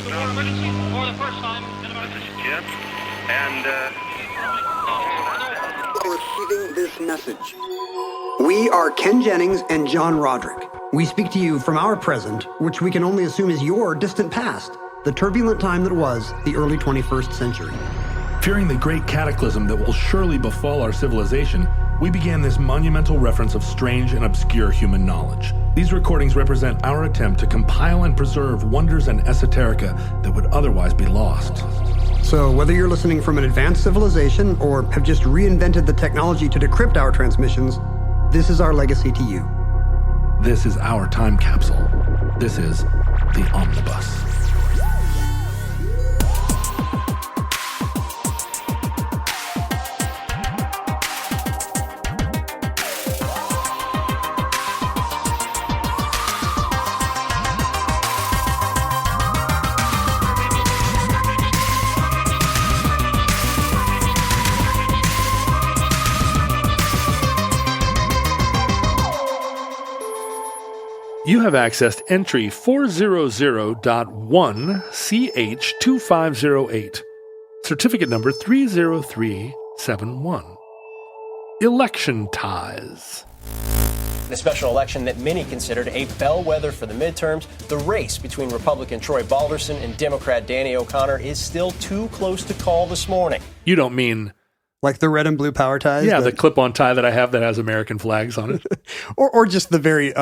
emergency for the first time in about... This is Jim, and Receiving this message. We are Ken Jennings and John Roderick. We speak to you from our present, which we can only assume is your distant past, the turbulent time that was the early 21st century. Fearing the great cataclysm that will surely befall our civilization, we began this monumental reference of strange and obscure human knowledge. These recordings represent our attempt to compile and preserve wonders and esoterica that would otherwise be lost. So whether you're listening from an advanced civilization or have just reinvented the technology to decrypt our transmissions, this is our legacy to you. This is our time capsule. This is the Omnibus. You have accessed entry 400.1CH2508, certificate number 30371. Election ties. The special election that many considered a bellwether for the midterms, the race between Republican Troy Balderson and Democrat Danny O'Connor is still too close to call this morning. You don't mean... like the red and blue power ties? Yeah, the clip-on tie that I have that has American flags on it. or just the very...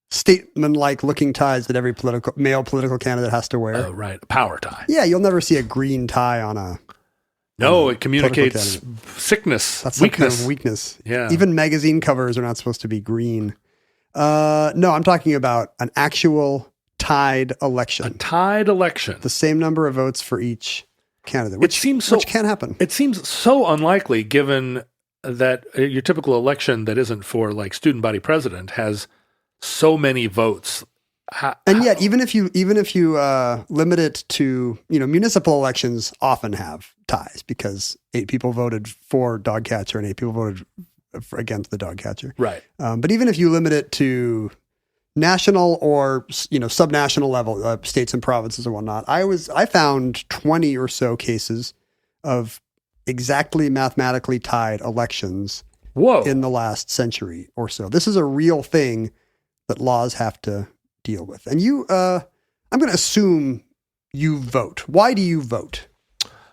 statesman-like looking ties that every male political candidate has to wear. Oh, right. A power tie. Yeah, you'll never see a green tie on a... No, it communicates sickness, That's weakness. Some kind of weakness. Yeah. Even magazine covers are not supposed to be green. No, I'm talking about an actual tied election. A tied election. The same number of votes for each candidate, which can't happen. It seems so unlikely given that your typical election that isn't for like student body president has so many votes. And yet, even if you limit it to, municipal elections often have ties because 8 people voted for dog catcher and 8 people voted against the dog catcher. Right. But even if you limit it to national or, subnational level, states and provinces and whatnot, I found 20 or so cases of exactly mathematically tied elections in the last century or so. This is a real thing that laws have to deal with. And I'm going to assume you vote. Why do you vote?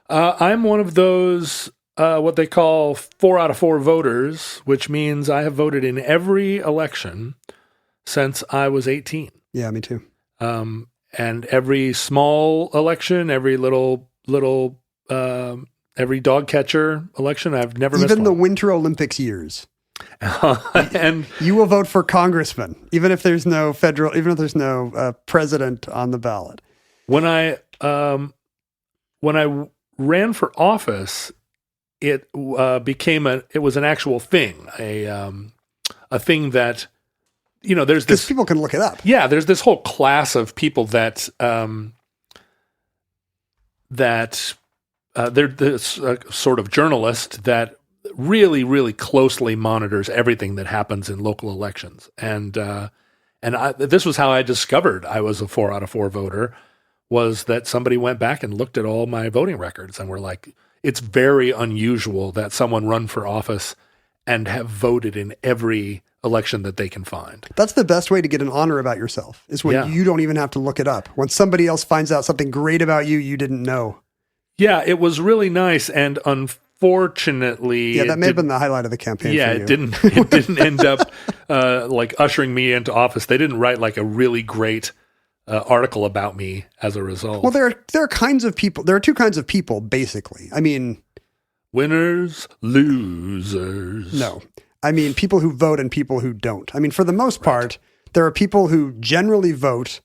I'm one of those, what they call 4 out of 4 voters, which means I have voted in every election since I was 18. Yeah, me too. And every small election, every little, every dog catcher election, I've never missed one. Even the Winter Olympics years. And you will vote for congressman, even if there's no president on the ballot. When I ran for office, it was an actual thing, a thing that, there's this, people can look it up. Yeah. There's this whole class of people that they're this sort of journalist that really, really closely monitors everything that happens in local elections. And this was how I discovered I was a 4 out of 4 voter, was that somebody went back and looked at all my voting records and were like, it's very unusual that someone run for office and have voted in every election that they can find. That's the best way to get an honor about yourself, is when you don't even have to look it up. When somebody else finds out something great about you didn't know. Yeah, it was really nice. And unfortunately, that may have been the highlight of the campaign. Yeah, for you. it didn't end up like ushering me into office. They didn't write like a really great article about me as a result. Well, there are kinds of people. There are 2 kinds of people, basically. I mean, winners, losers. No, I mean people who vote and people who don't. I mean, for the most part, there are people who generally vote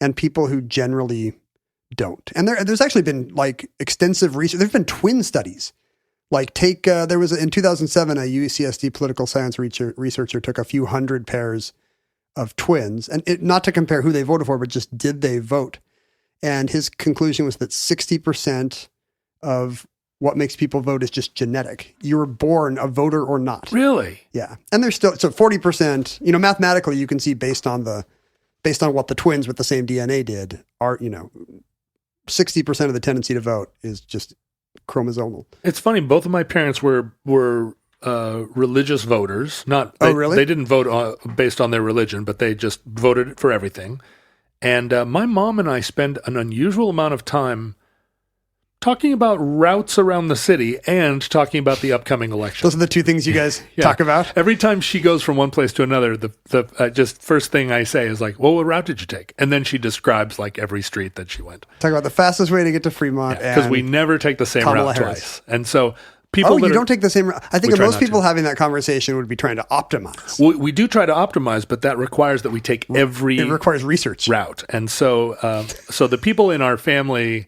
and people who generally don't. And there's actually been like extensive research. There's been twin studies. Like there was in 2007, a UCSD political science researcher took a few hundred pairs of twins, and not to compare who they voted for, but just did they vote. And his conclusion was that 60% of what makes people vote is just genetic. You were born a voter or not. Really? Yeah. And there's still, so 40%, mathematically you can see based on the based on what the twins with the same DNA did, are, 60% of the tendency to vote is just chromosomal. It's funny. Both of my parents were religious voters. Really? They didn't vote based on their religion, but they just voted for everything. And my mom and I spend an unusual amount of time talking about routes around the city and talking about the upcoming election. Those are the two things you guys talk about? Every time she goes from one place to another, the just first thing I say is like, well, what route did you take? And then she describes like every street that she went. Talk about the fastest way to get to Fremont. Because we never take the same Kamala route Harris. twice. And so people you don't take the same route. I think We try most not people to. having that conversation would be trying to optimize. we do try to optimize, but that requires that we take every It requires research. route. And so so the people in our family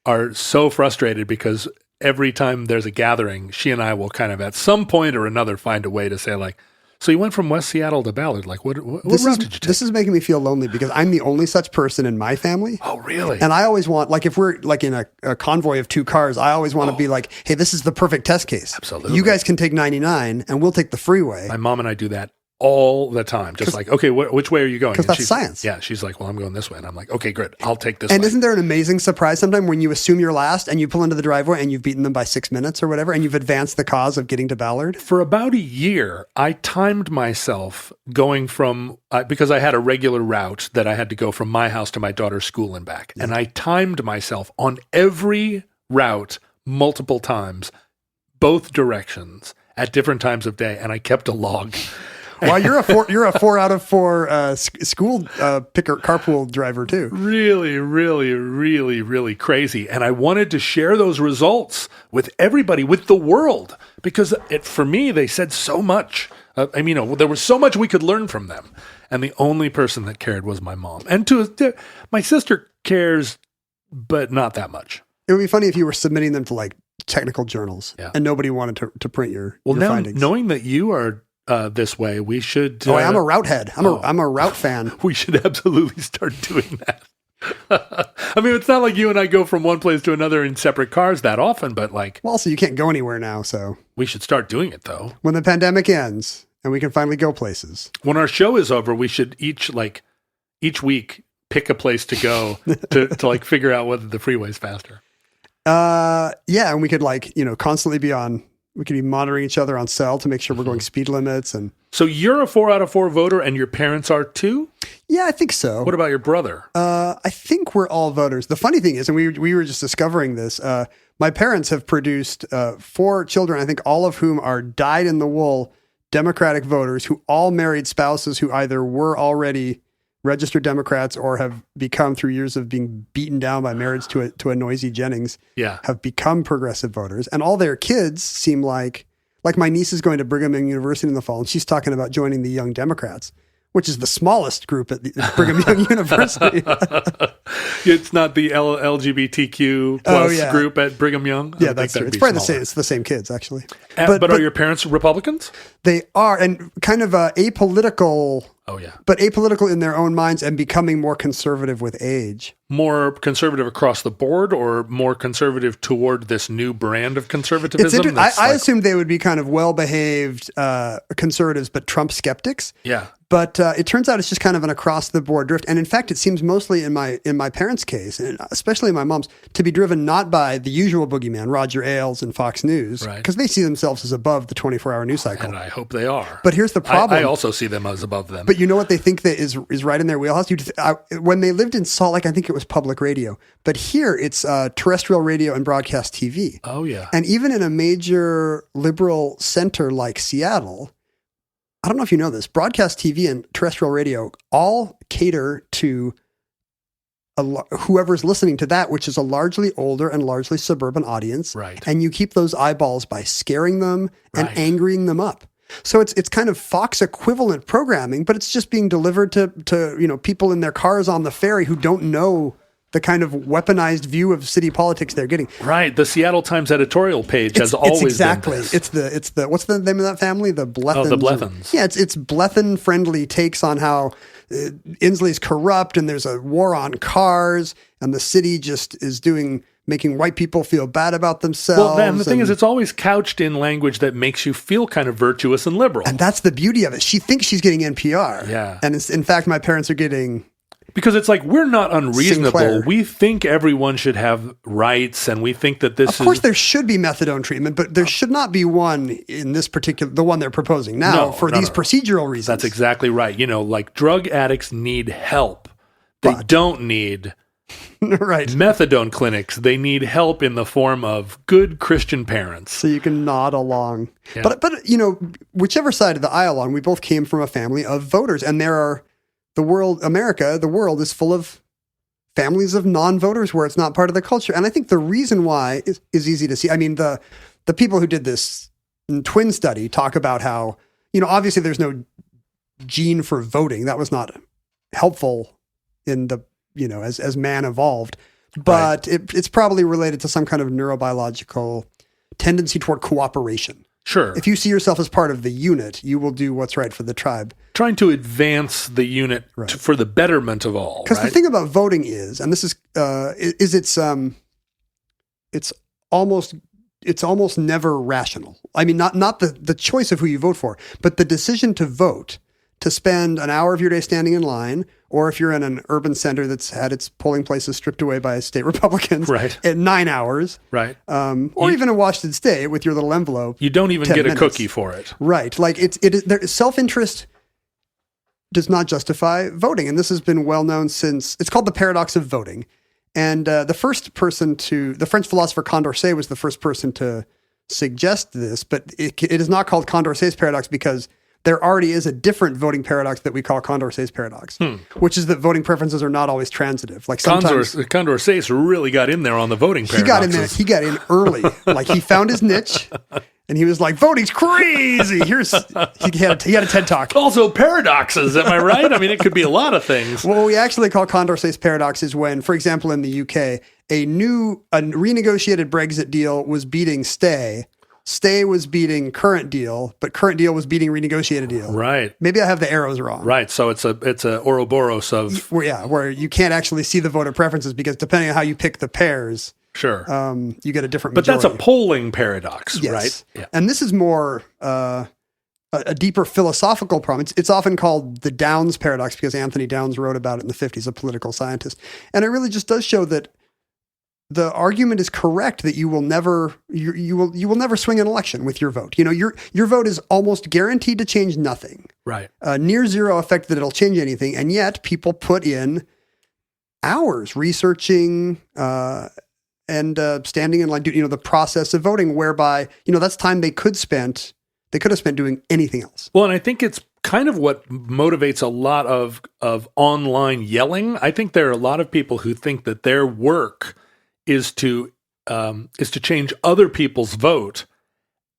are so frustrated because every time there's a gathering, she and I will kind of at some point or another find a way to say like, so you went from West Seattle to Ballard. Like, what route did you take? This is making me feel lonely because I'm the only such person in my family. Oh, really? And I always want, like, if we're like in a convoy of two cars, I always want to be like, hey, this is the perfect test case. Absolutely. You guys can take 99 and we'll take the freeway. My mom and I do that all the time. Just like, okay, which way are you going? Because And that's she's- science. Yeah, she's like, well, I'm going this way. And I'm like, okay, good. I'll take this And way. isn't there an amazing surprise sometime when you assume you're last and you pull into the driveway and you've beaten them by 6 minutes or whatever, and you've advanced the cause of getting to Ballard? For about a year, I timed myself going from, because I had a regular route that I had to go from my house to my daughter's school and back. And I timed myself on every route multiple times, both directions at different times of day. And I kept a log. Well, you're a 4 out of 4 school carpool driver too. Really, really, really, really crazy. And I wanted to share those results with everybody, with the world, because for me, they said so much. There was so much we could learn from them. And the only person that cared was my mom. And my sister cares, but not that much. It would be funny if you were submitting them to like technical journals and nobody wanted to print your findings. Knowing that you are this way, we should. I'm a route head. I'm a route fan. We should absolutely start doing that. I mean, it's not like you and I go from one place to another in separate cars that often, but like. Well, also you can't go anywhere now, so We should start doing it though. when the pandemic ends and we can finally go places. When our show is over, we should each week pick a place to go to like figure out whether the freeway's faster. And we could constantly we could be monitoring each other on cell to make sure we're going speed limits. And So you're a 4 out of 4 voter and your parents are too? yeah, I think so. What about your brother? I think we're all voters. The funny thing is, and we were just discovering this, my parents have produced 4 children, I think all of whom are dyed-in-the-wool Democratic voters who all married spouses who either were already registered Democrats or have become, through years of being beaten down by marriage to a noisy Jennings, have become progressive voters. And all their kids seem like my niece is going to Brigham Young University in the fall, and she's talking about joining the Young Democrats, which is the smallest group at the Brigham Young University. It's not the LGBTQ plus group at Brigham Young? Yeah, that's true. It's probably the same. It's the same kids, actually. But are your parents Republicans? They are, and kind of apolitical. Oh, yeah. But apolitical in their own minds and becoming more conservative with age. More conservative across the board or more conservative toward this new brand of conservatism? I assumed they would be kind of well-behaved conservatives, but Trump skeptics. Yeah. But it turns out it's just kind of an across-the-board drift. And in fact, it seems mostly in my parents' case, and especially my mom's, to be driven not by the usual boogeyman, Roger Ailes and Fox News, because they see themselves as above the 24-hour news cycle. And I hope they are. But here's the problem. I also see them as above them. But you know what they think that is right in their wheelhouse? When they lived in Salt Lake, I think it was public radio. But here, it's terrestrial radio and broadcast TV. Oh, yeah. And even in a major liberal center like Seattle, I don't know if you know this, broadcast TV and terrestrial radio all cater to whoever's listening to that, which is a largely older and largely suburban audience. Right. And you keep those eyeballs by scaring them and angering them up. So it's kind of Fox equivalent programming, but it's just being delivered to people in their cars on the ferry who don't know the kind of weaponized view of city politics they're getting. Right. The Seattle Times editorial page has always been this. It's the what's the name of that family? The Blethens. Oh, the Blethens. Yeah, it's Blethen friendly takes on how Inslee's corrupt and there's a war on cars and the city just is doing making white people feel bad about themselves. Well, and the thing is, it's always couched in language that makes you feel kind of virtuous and liberal. And that's the beauty of it. She thinks she's getting NPR. Yeah. And in fact, my parents are getting... Because it's like, we're not unreasonable. Sinclair. We think everyone should have rights, and we think that this is... Of course, there should be methadone treatment, but there should not be one in this particular... The one they're proposing now for these procedural reasons. That's exactly right. Like drug addicts need help. They don't need... Right. Methadone clinics, they need help in the form of good Christian parents. So you can nod along. Yeah. But whichever side of the aisle on, we both came from a family of voters. And the world is full of families of non-voters where it's not part of the culture. And I think the reason why is easy to see. I mean, the people who did this twin study talk about how, obviously there's no gene for voting. That was not helpful in the as man evolved, but it's probably related to some kind of neurobiological tendency toward cooperation. Sure. If you see yourself as part of the unit, you will do what's right for the tribe. Trying to advance the unit for the betterment of all. Because the thing about voting is, and this is it's almost never rational. I mean, not the choice of who you vote for, but the decision to vote, to spend an hour of your day standing in line, or if you're in an urban center that's had its polling places stripped away by state Republicans at 9 hours. Right. Or even in Washington State with your little envelope. You don't even get a cookie for it. Right. Like self-interest does not justify voting. And this has been well known since, it's called the paradox of voting. And the French philosopher Condorcet was the first person to suggest this, but it is not called Condorcet's paradox because there already is a different voting paradox that we call Condorcet's paradox, which is that voting preferences are not always transitive. Like sometimes Condorcet really got in there on the voting paradoxes. He got in early. Like he found his niche and he was like, voting's crazy. He had a TED Talk. Also paradoxes, am I right? I mean, it could be a lot of things. What we actually call Condorcet's paradox is when, for example, in the UK, a renegotiated Brexit deal was beating Stay. Stay was beating current deal, but current deal was beating renegotiated deal. Right. Maybe I have the arrows wrong. Right. So it's a Ouroboros of... where you can't actually see the voter preferences because depending on how you pick the pairs, sure, you get a different majority. But that's a polling paradox, yes. Right? Yeah. And this is more a deeper philosophical problem. It's often called the Downs paradox because Anthony Downs wrote about it in the 50s, a political scientist. And it really just does show that the argument is correct that you will never swing an election with your vote. Your vote is almost guaranteed to change nothing. Right. Near zero effect that it'll change anything, and yet people put in hours researching and standing in line. The process of voting, whereby that's time they could have spent doing anything else. Well, and I think it's kind of what motivates a lot of online yelling. I think there are a lot of people who think that their work is to change other people's vote,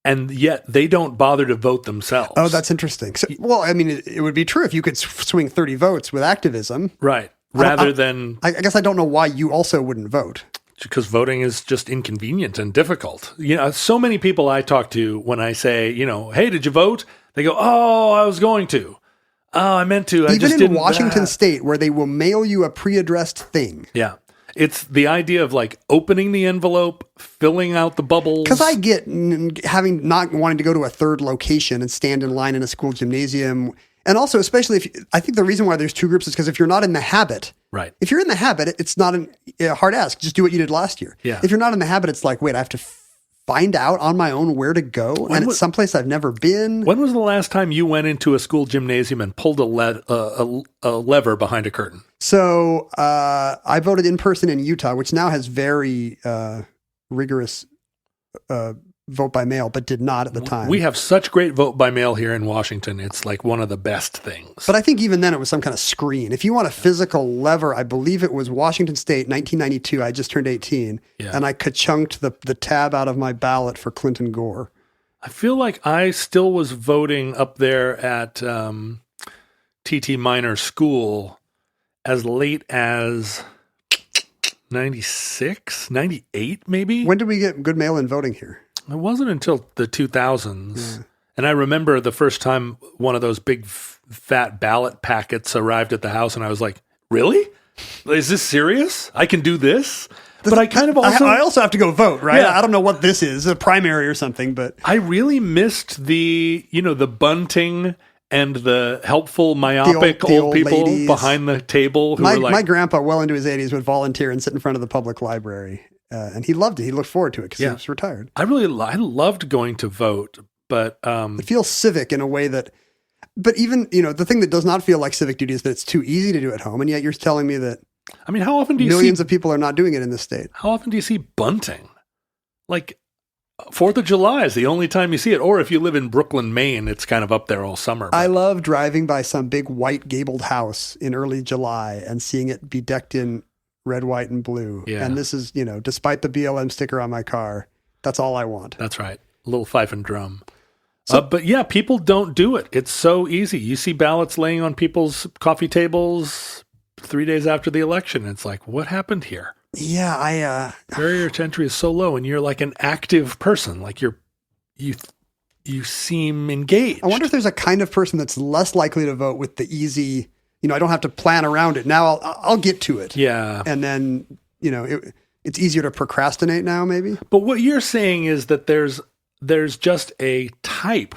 and yet they don't bother to vote themselves. Oh, that's interesting. So, well, I mean, it would be true if you could swing 30 votes with activism. Right. Rather than... I guess I don't know why you also wouldn't vote. Because voting is just inconvenient and difficult. So many people I talk to when I say, hey, did you vote? They go, oh, I was going to. Oh, I meant to. I Even just in didn't. Washington State, where they will mail you a pre-addressed thing. Yeah. It's the idea of like opening the envelope, filling out the bubbles. Because I get not wanting to go to a third location and stand in line in a school gymnasium. And also, especially I think the reason why there's two groups is because if you're not in the habit, right? If you're in the habit, it's not a hard ask. Just do what you did last year. Yeah. If you're not in the habit, it's like, wait, I have to find out on my own where to go, and it's someplace I've never been. When was the last time you went into a school gymnasium and pulled a lever behind a curtain? So I voted in person in Utah, which now has very rigorous vote by mail, but did not at the time. We have such great vote by mail here in Washington. It's like one of the best things. But I think even then it was some kind of screen. If you want a physical lever, I believe it was Washington State, 1992. I just turned 18, and I ka-chunked the tab out of my ballot for Clinton Gore. I feel like I still was voting up there at T.T. Minor School as late as 96, 98 maybe? When did we get good mail-in voting here? It wasn't until the 2000s. Yeah. And I remember the first time one of those big fat ballot packets arrived at the house, and I was like, really? Is this serious? I can do this? But I kind of also... I also have to go vote, right? Yeah. I don't know what this is, a primary or something, but... I really missed the bunting and the helpful, myopic the old old people ladies. behind the table who My, were like... my grandpa, well into his 80s, would volunteer and sit in front of the public library. And he loved it. He looked forward to it because he was retired. I loved going to vote, but... It feels civic in a way that... But even, the thing that does not feel like civic duty is that it's too easy to do at home. And yet you're telling me that I mean, how often do you millions see... of people are not doing it in this state. How often do you see bunting? Like, 4th of July is the only time you see it. Or if you live in Brooklyn, Maine, it's kind of up there all summer. I love driving by some big white gabled house in early July and seeing it be decked in red, white, and blue. Yeah. And this is, despite the BLM sticker on my car, that's all I want. That's right. A little fife and drum. But yeah, people don't do it. It's so easy. You see ballots laying on people's coffee tables 3 days after the election. It's like, what happened here? Yeah, Barrier to entry is so low, and you're like an active person. Like you seem engaged. I wonder if there's a kind of person that's less likely to vote with the easy, I don't have to plan around it. Now I'll get to it. Yeah. And then, it's easier to procrastinate now, maybe. But what you're saying is that there's just a type.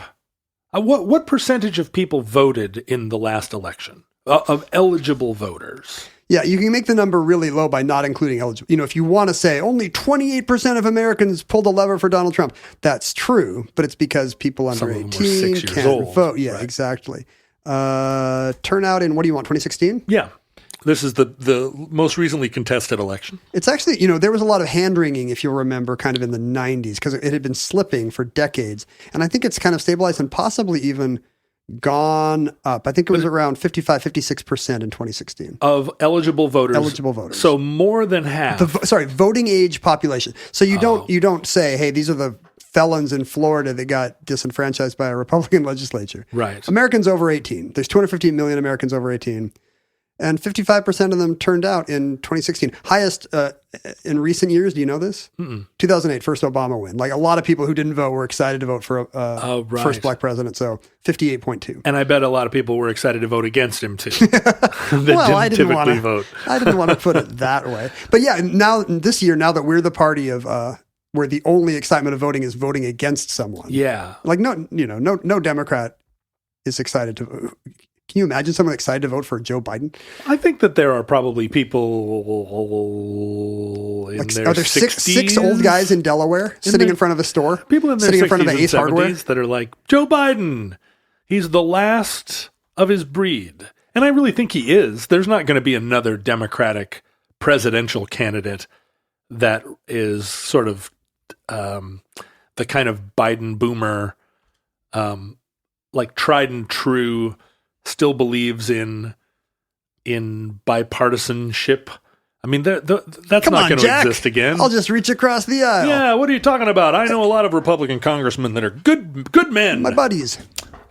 What percentage of people voted in the last election of eligible voters? Yeah, you can make the number really low by not including eligible. If you want to say only 28% of Americans pulled the lever for Donald Trump, that's true, but it's because people under Some of them were 18 6 years can't old. vote. Yeah, Right. Exactly. Turnout in, what do you want, 2016? Yeah. This is the most recently contested election. It's actually, there was a lot of hand-wringing, if you'll remember, kind of in the 90s, because it had been slipping for decades. And I think it's kind of stabilized and possibly even gone up. I think it was around 55, 56% in 2016. Of eligible voters. Eligible voters. So more than half. Voting age population. So you don't say, hey, these are the felons in Florida that got disenfranchised by a Republican legislature. Right. Americans over 18. There's 215 million Americans over 18. And 55% of them turned out in 2016. Highest in recent years. Do you know this? 2008, first Obama win. Like a lot of people who didn't vote were excited to vote for right. first black president. So 58.2. And I bet a lot of people were excited to vote against him too. I didn't vote. I didn't want to put it that way. But yeah, this year, now that we're the party of where the only excitement of voting is voting against someone. Yeah. Like no Democrat is excited to vote. Can you imagine someone excited to vote for Joe Biden? I think that there are probably people in their are there 60s? six old guys in Delaware sitting in front of a store? People in their sitting 60s in front of and Ace 70s Hardware? that are like, Joe Biden, he's the last of his breed. And I really think he is. There's not going to be another Democratic presidential candidate that is sort of the kind of Biden boomer, like tried and true, still believes in bipartisanship. I mean, that's not going to exist again. I'll just reach across the aisle. Yeah, what are you talking about? I know a lot of Republican congressmen that are good men. My buddies.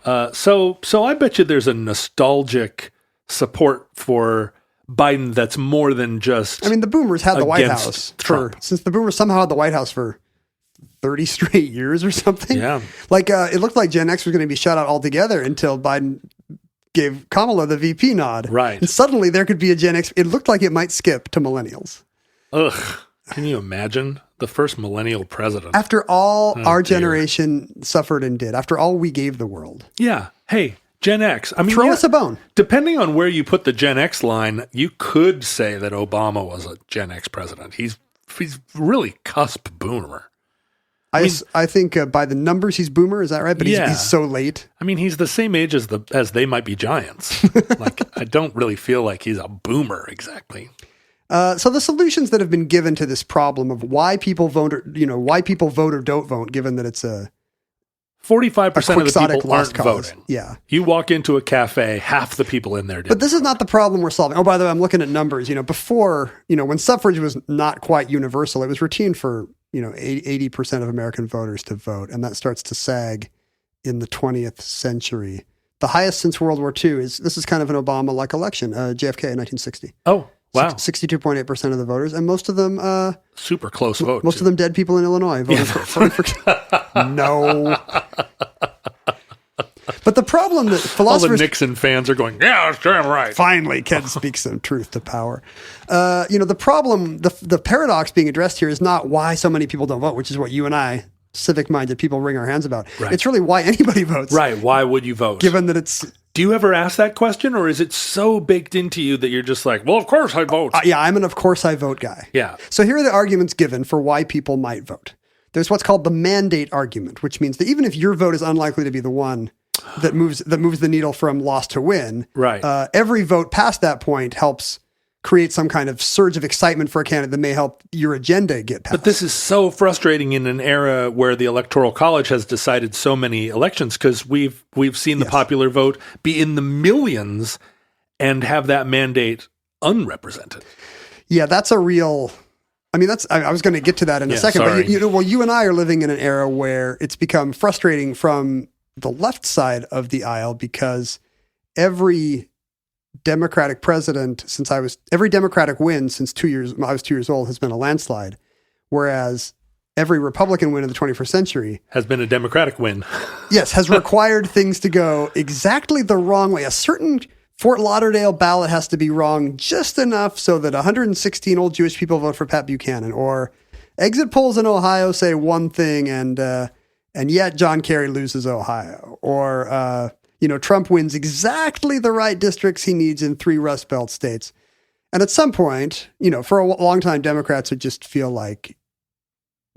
So I bet you there's a nostalgic support for Biden that's more than just. I mean, the boomers had the White House Trump. since the boomers somehow had the White House for 30 straight years or something. Yeah. Like it looked like Gen X was going to be shut out altogether until Biden gave Kamala the VP nod. Right. And suddenly there could be a Gen X. It looked like it might skip to millennials. Ugh. Can you imagine the first millennial president? After all our generation suffered and did, after all we gave the world. Yeah. Hey, Gen X. I mean, throw us a bone. Depending on where you put the Gen X line, you could say that Obama was a Gen X president. He's really cusp boomer. I think by the numbers he's boomer, is that right? But he's so late. I mean, he's the same age as they might be giants. Like, I don't really feel like he's a boomer exactly. So the solutions that have been given to this problem of why people vote or don't vote, given that it's 45% of the people aren't cause. voting. Yeah. You walk into a cafe, half the people in there did. But this is not the problem we're solving. Oh, by the way, I'm looking at numbers. Before, when suffrage was not quite universal, it was routine for 80% of American voters to vote, and that starts to sag in the 20th century. The highest since World War II this is kind of an Obama-like election, JFK in 1960. Oh, wow. 62.8% of the voters, and most of them super close vote. Most of them dead people in Illinois voting for No. But the problem that All the philosophers Nixon fans are going, yeah, that's damn right. finally Ken speaks some truth to power. The problem, the paradox being addressed here is not why so many people don't vote, which is what you and I, civic-minded people, wring our hands about. Right. It's really why anybody votes. Right. Why would you vote? Given that it's... Do you ever ask that question, or is it so baked into you that you're just like, well, of course I vote? Yeah, I'm an of course I vote guy. Yeah. So here are the arguments given for why people might vote. There's what's called the mandate argument, which means that even if your vote is unlikely to be the one that moves the needle from loss to win, Right. Every vote past that point helps create some kind of surge of excitement for a candidate that may help your agenda get passed. But this is so frustrating in an era where the Electoral College has decided so many elections, because we've seen the popular vote be in the millions and have that mandate unrepresented. Yeah, that's a real... I mean, I was going to get to that in a second. Sorry. But you and I are living in an era where it's become frustrating from the left side of the aisle, because every Democratic president every Democratic win since I was 2 years old has been a landslide, whereas every Republican win of the 21st century has been a Democratic win. Yes, has required things to go exactly the wrong way. A certain Fort Lauderdale ballot has to be wrong just enough so that 116 old Jewish people vote for Pat Buchanan, or exit polls in Ohio say one thing and yet John Kerry loses Ohio, or Trump wins exactly the right districts he needs in 3 Rust Belt states. And at some point, for a long time, Democrats would just feel like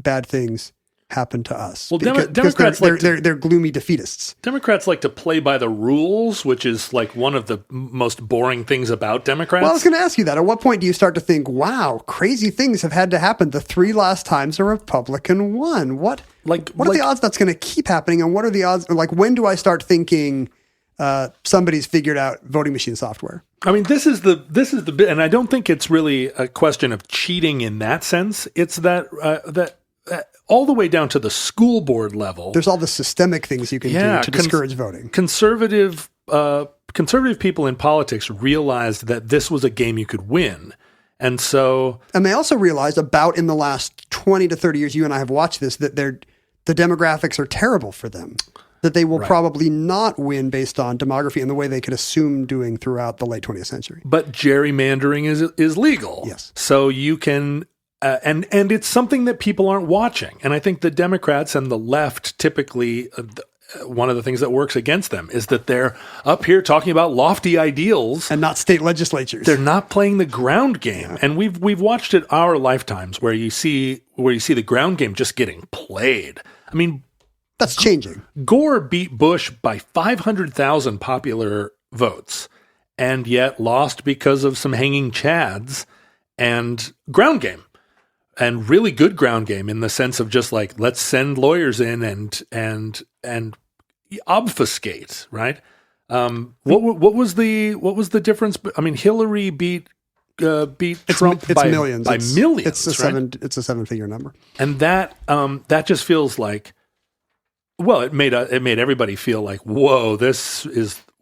bad things happen to us. Well, Democrats, they're gloomy defeatists. Democrats like to play by the rules, which is like one of the most boring things about Democrats. Well, I was going to ask you that. At what point do you start to think, wow, crazy things have had to happen the 3 last times a Republican won? What are the odds that's going to keep happening? And what are the odds? Like, when do I start thinking somebody's figured out voting machine software? I mean, this is the bit, and I don't think it's really a question of cheating in that sense. It's that all the way down to the school board level. There's all the systemic things you can do to discourage voting. Conservative people in politics realized that this was a game you could win. And they also realized about in the last 20 to 30 years, you and I have watched this, that the demographics are terrible for them, that they will probably not win based on demography in the way they could assume doing throughout the late 20th century. But gerrymandering is legal. Yes. So you can... and it's something that people aren't watching. And I think the Democrats and the left typically, one of the things that works against them is that they're up here talking about lofty ideals. And not state legislatures. They're not playing the ground game. Yeah. And we've watched it our lifetimes where you see the ground game just getting played. I mean... That's changing. Gore beat Bush by 500,000 popular votes and yet lost because of some hanging chads and ground game. And really good ground game in the sense of just like, let's send lawyers in and obfuscate, right? What was the difference? I mean, Hillary beat Trump by millions. By millions. It's a right? It's a 7-figure number, and that just feels like, well, it made everybody feel like, whoa, it's a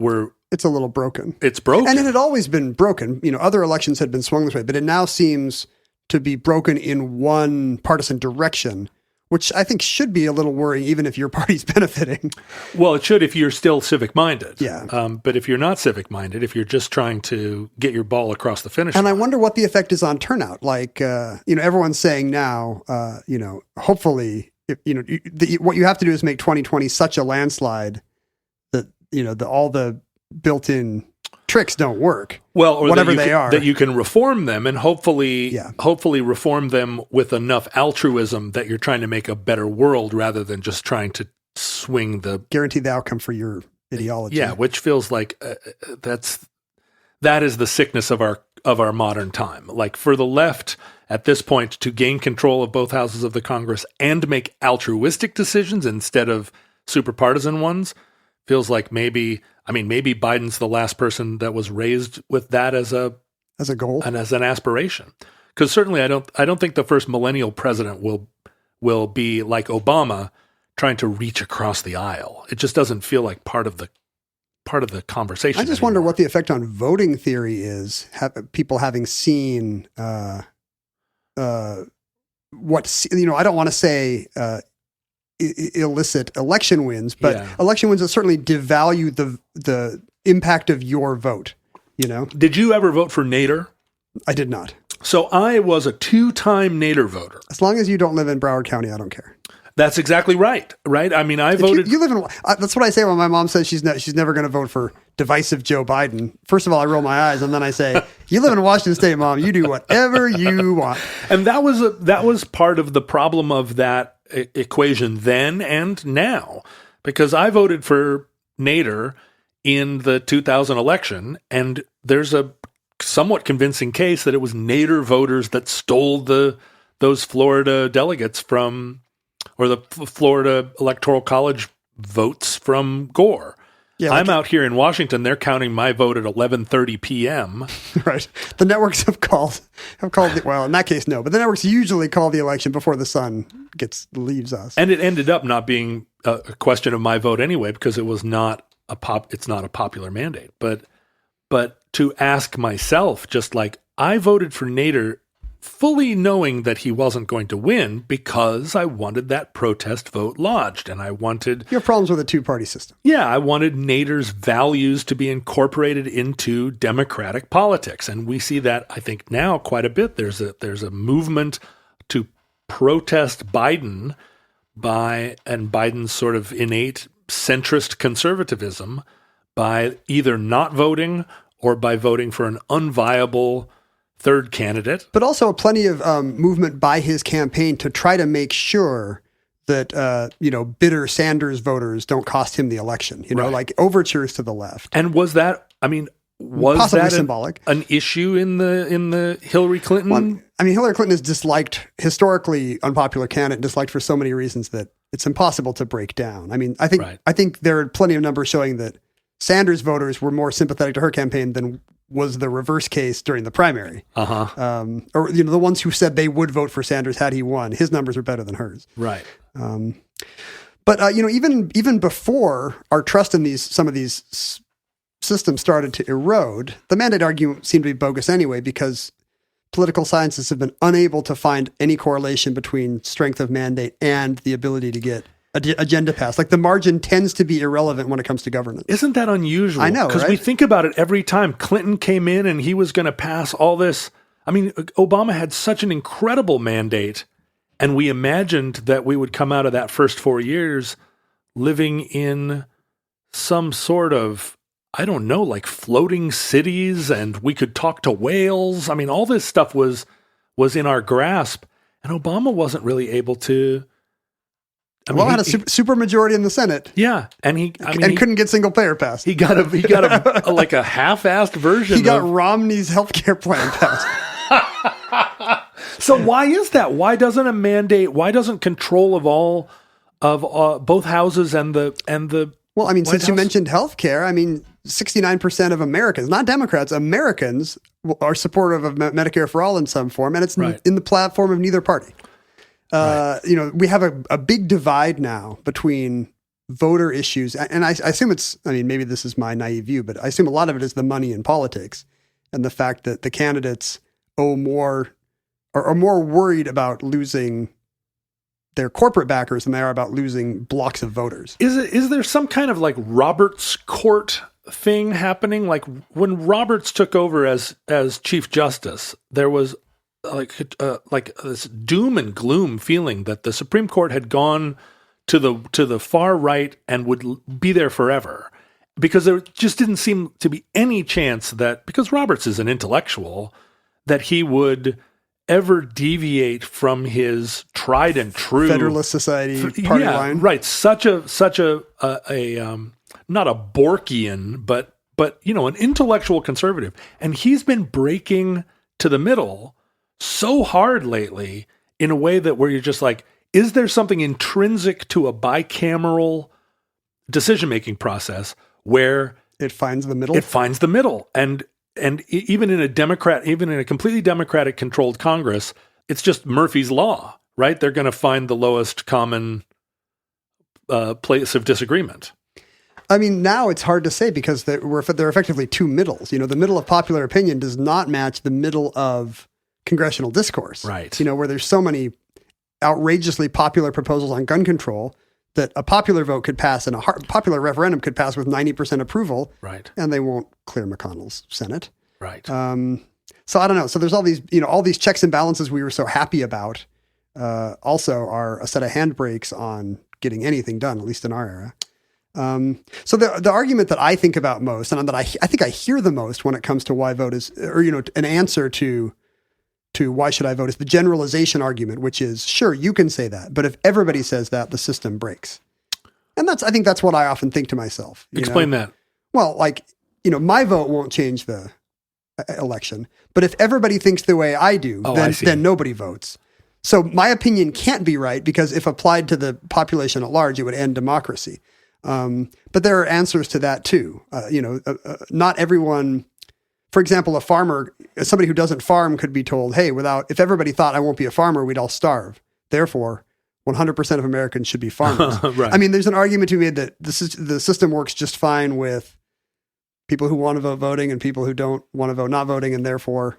little broken. It's broken, and it had always been broken. Other elections had been swung this way, but it now seems to be broken in one partisan direction, which I think should be a little worrying, even if your party's benefiting. Well, it should if you're still civic-minded. Yeah. But if you're not civic-minded, if you're just trying to get your ball across the finish line. And I wonder what the effect is on turnout. Like, everyone's saying now, hopefully, what you have to do is make 2020 such a landslide that, all the built-in tricks don't work. Well, or whatever they are, that you can reform them and hopefully reform them with enough altruism that you're trying to make a better world rather than just trying to swing the guarantee the outcome for your ideology. Yeah, which feels like that is the sickness of our modern time. Like for the left at this point to gain control of both houses of the Congress and make altruistic decisions instead of super partisan ones feels like maybe Biden's the last person that was raised with that as a goal and as an aspiration. Because certainly I don't think the first millennial president will be like Obama trying to reach across the aisle. It just doesn't feel like part of the conversation. I just wonder what the effect on voting theory is. People having seen I don't want to say illicit election wins, but election wins that certainly devalue the impact of your vote. You know, Did you ever vote for Nader? I did not. So I was a 2-time Nader voter. As long as you don't live in Broward County, I don't care. That's exactly right. Right? I mean, I voted. You live in. That's what I say when my mom says she's never going to vote for divisive Joe Biden. First of all, I roll my eyes, and then I say, "You live in Washington State, Mom. You do whatever you want." And that was part of the problem of that equation then and now, because I voted for Nader in the 2000 election, and there's a somewhat convincing case that it was Nader voters that stole those Florida delegates from, or the Florida Electoral College votes from Gore. Yeah, I'm out here in Washington. They're counting my vote at 11:30 p.m. Right. The networks have called. Well, in that case, no. But the networks usually call the election before the sun leaves us. And it ended up not being a question of my vote anyway, because it was not it's not a popular mandate. But to ask myself, just like, I voted for Nader fully knowing that he wasn't going to win because I wanted that protest vote lodged, and I wanted... You have problems with a two-party system. Yeah, I wanted Nader's values to be incorporated into democratic politics, and we see that, I think, now quite a bit. There's a movement to protest Biden and Biden's sort of innate centrist conservatism by either not voting or by voting for an unviable third candidate. But also plenty of movement by his campaign to try to make sure that, bitter Sanders voters don't cost him the election, like overtures to the left. And was that possibly symbolic an issue in the Hillary Clinton? Well, I mean, Hillary Clinton is disliked, historically unpopular candidate, disliked for so many reasons that it's impossible to break down. I mean, I think there are plenty of numbers showing that Sanders voters were more sympathetic to her campaign than was the reverse case during the primary. Or the ones who said they would vote for Sanders had he won. His numbers are better than hers. Right. But even before our trust in some of these systems started to erode, the mandate argument seemed to be bogus anyway, because political scientists have been unable to find any correlation between strength of mandate and the ability to get agenda passed. Like, the margin tends to be irrelevant when it comes to governance. Isn't that unusual? I know, because we think about it every time. Clinton came in and he was going to pass all this. I mean, Obama had such an incredible mandate, and we imagined that we would come out of that first 4 years living in some sort of, I don't know, like floating cities, and we could talk to whales. I mean, all this stuff was in our grasp, and Obama wasn't really able to. He had a super majority in the Senate. Yeah, and he couldn't get single payer passed. He got a like a half-assed version. He got Romney's healthcare plan passed. So why is that? Why doesn't control of all of both houses and the Well, I mean, since you House? mentioned healthcare, I mean, 69% of Americans, not Democrats, Americans are supportive of Medicare for all in some form, and it's in the platform of neither party. We have a big divide now between voter issues, and I assume maybe this is my naive view, but I assume a lot of it is the money in politics and the fact that the candidates are more worried about losing their corporate backers than they are about losing blocks of voters. Is there some kind of like Roberts Court thing happening? Like, when Roberts took over as Chief Justice, there was like this doom and gloom feeling that the Supreme Court had gone to the far right and would be there forever, because there just didn't seem to be any chance that, because Roberts is an intellectual, that he would ever deviate from his tried and true Federalist Society party line. Right. Such a not a Borkian, but an intellectual conservative. And he's been breaking to the middle so hard lately in a way that where you're just like, is there something intrinsic to a bicameral decision-making process where it finds the middle? It finds the middle. And even in a completely Democratic controlled Congress, it's just Murphy's Law, right? They're going to find the lowest common place of disagreement. I mean, now it's hard to say because there are effectively two middles. The middle of popular opinion does not match the middle of congressional discourse. Right. Where there's so many outrageously popular proposals on gun control that a popular vote could pass and a popular referendum could pass with 90% approval. Right. And they won't clear McConnell's Senate. Right. So I don't know. So there's all these checks and balances we were so happy about also are a set of handbrakes on getting anything done, at least in our era. So the argument that I think about most, and that I think I hear the most when it comes to why vote is, or an answer to why should I vote, is the generalization argument, which is, sure, you can say that, but if everybody says that, the system breaks. And I think that's what I often think to myself. Explain that. Well, my vote won't change the election, but if everybody thinks the way I do, then nobody votes. So my opinion can't be right, because if applied to the population at large, it would end democracy. But there are answers to that too. Not everyone, for example, a farmer, somebody who doesn't farm could be told, hey, if everybody thought I won't be a farmer, we'd all starve. Therefore, 100% of Americans should be farmers. Right. I mean, there's an argument to be made that the system works just fine with people who want to vote voting and people who don't want to vote not voting, and therefore,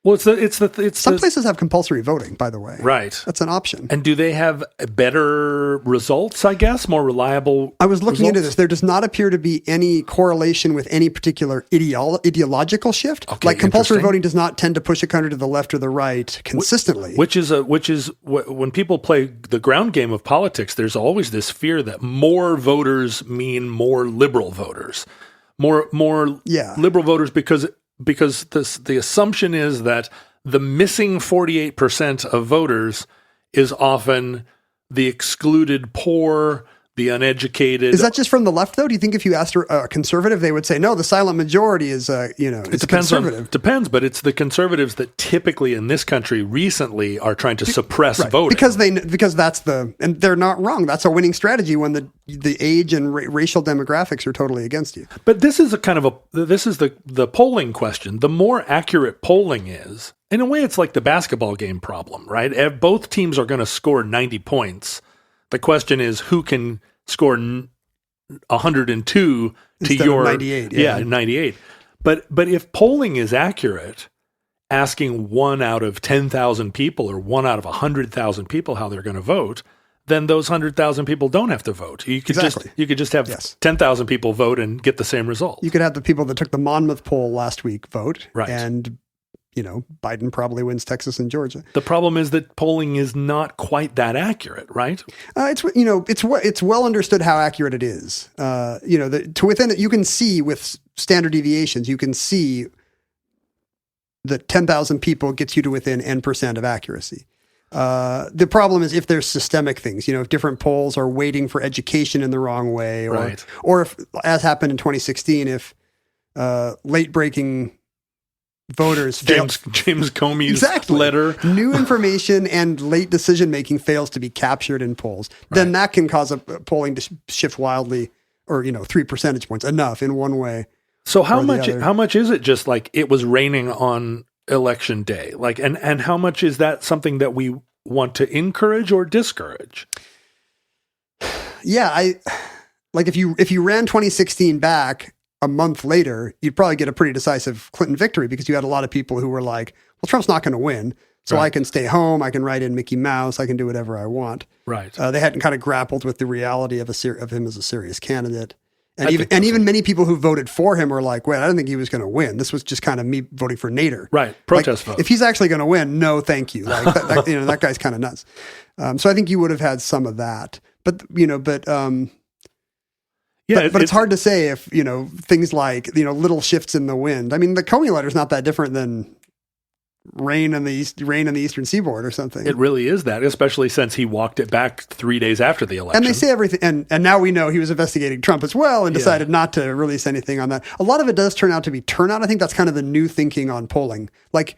well, some places have compulsory voting, by the way. Right. That's an option. And do they have better results, I guess, more reliable I was looking results? into this. There does not appear to be any correlation with any particular ideological shift. Okay, Compulsory interesting. voting does not tend to push a country to the left or the right consistently. Which is when people play the ground game of politics, there's always this fear that more voters mean more liberal voters. More liberal voters because the assumption is that the missing 48% of voters is often the excluded poor, the uneducated. Is that just from the left, though? Do you think if you asked a conservative, they would say, no, the silent majority is, it depends conservative? Depends, but it's the conservatives that typically in this country recently are trying to suppress voting. Because that's and they're not wrong. That's a winning strategy when the age and racial demographics are totally against you. But this is the polling question. The more accurate polling is, in a way, it's like the basketball game problem, right? Both teams are going to score 90 points. The question is who can score 102 Instead to your of 98. Yeah, 98. But if polling is accurate, asking 1 out of 10,000 people or 1 out of 100,000 people how they're going to vote, then those 100,000 people don't have to vote. You could just have 10,000 people vote and get the same result. You could have the people that took the Monmouth poll last week vote, right? And Biden probably wins Texas and Georgia. The problem is that polling is not quite that accurate, right? It's well understood how accurate it is. To within it, you can see with standard deviations, you can see that 10,000 people gets you to within N% of accuracy. The problem is if there's systemic things, if different polls are weighting for education in the wrong way, or if, as happened in 2016, if late breaking voters James Comey's letter, new information and late decision making fails to be captured in polls, then that can cause a polling to shift wildly, or 3 percentage points, enough in one way. So how much is it just like it was raining on election day? And how much is that something that we want to encourage or discourage? Yeah, if you ran 2016 back a month later, you'd probably get a pretty decisive Clinton victory, because you had a lot of people who were like, well, Trump's not going to win, so I can stay home, I can write in Mickey Mouse, I can do whatever I want. Right. They hadn't kind of grappled with the reality of him as a serious candidate. And even many people who voted for him were like, wait, I don't think he was going to win. This was just kind of me voting for Nader. Right. Protest vote. If he's actually going to win, no, thank you. Like that guy's kind of nuts. So I think you would have had some of that, but it's hard to say if, things like, little shifts in the wind. I mean, the Comey letter is not that different than rain in the Eastern Seaboard or something. It really is that, especially since he walked it back 3 days after the election. And they say everything. And now we know he was investigating Trump as well and decided not to release anything on that. A lot of it does turn out to be turnout. I think that's kind of the new thinking on polling. Like,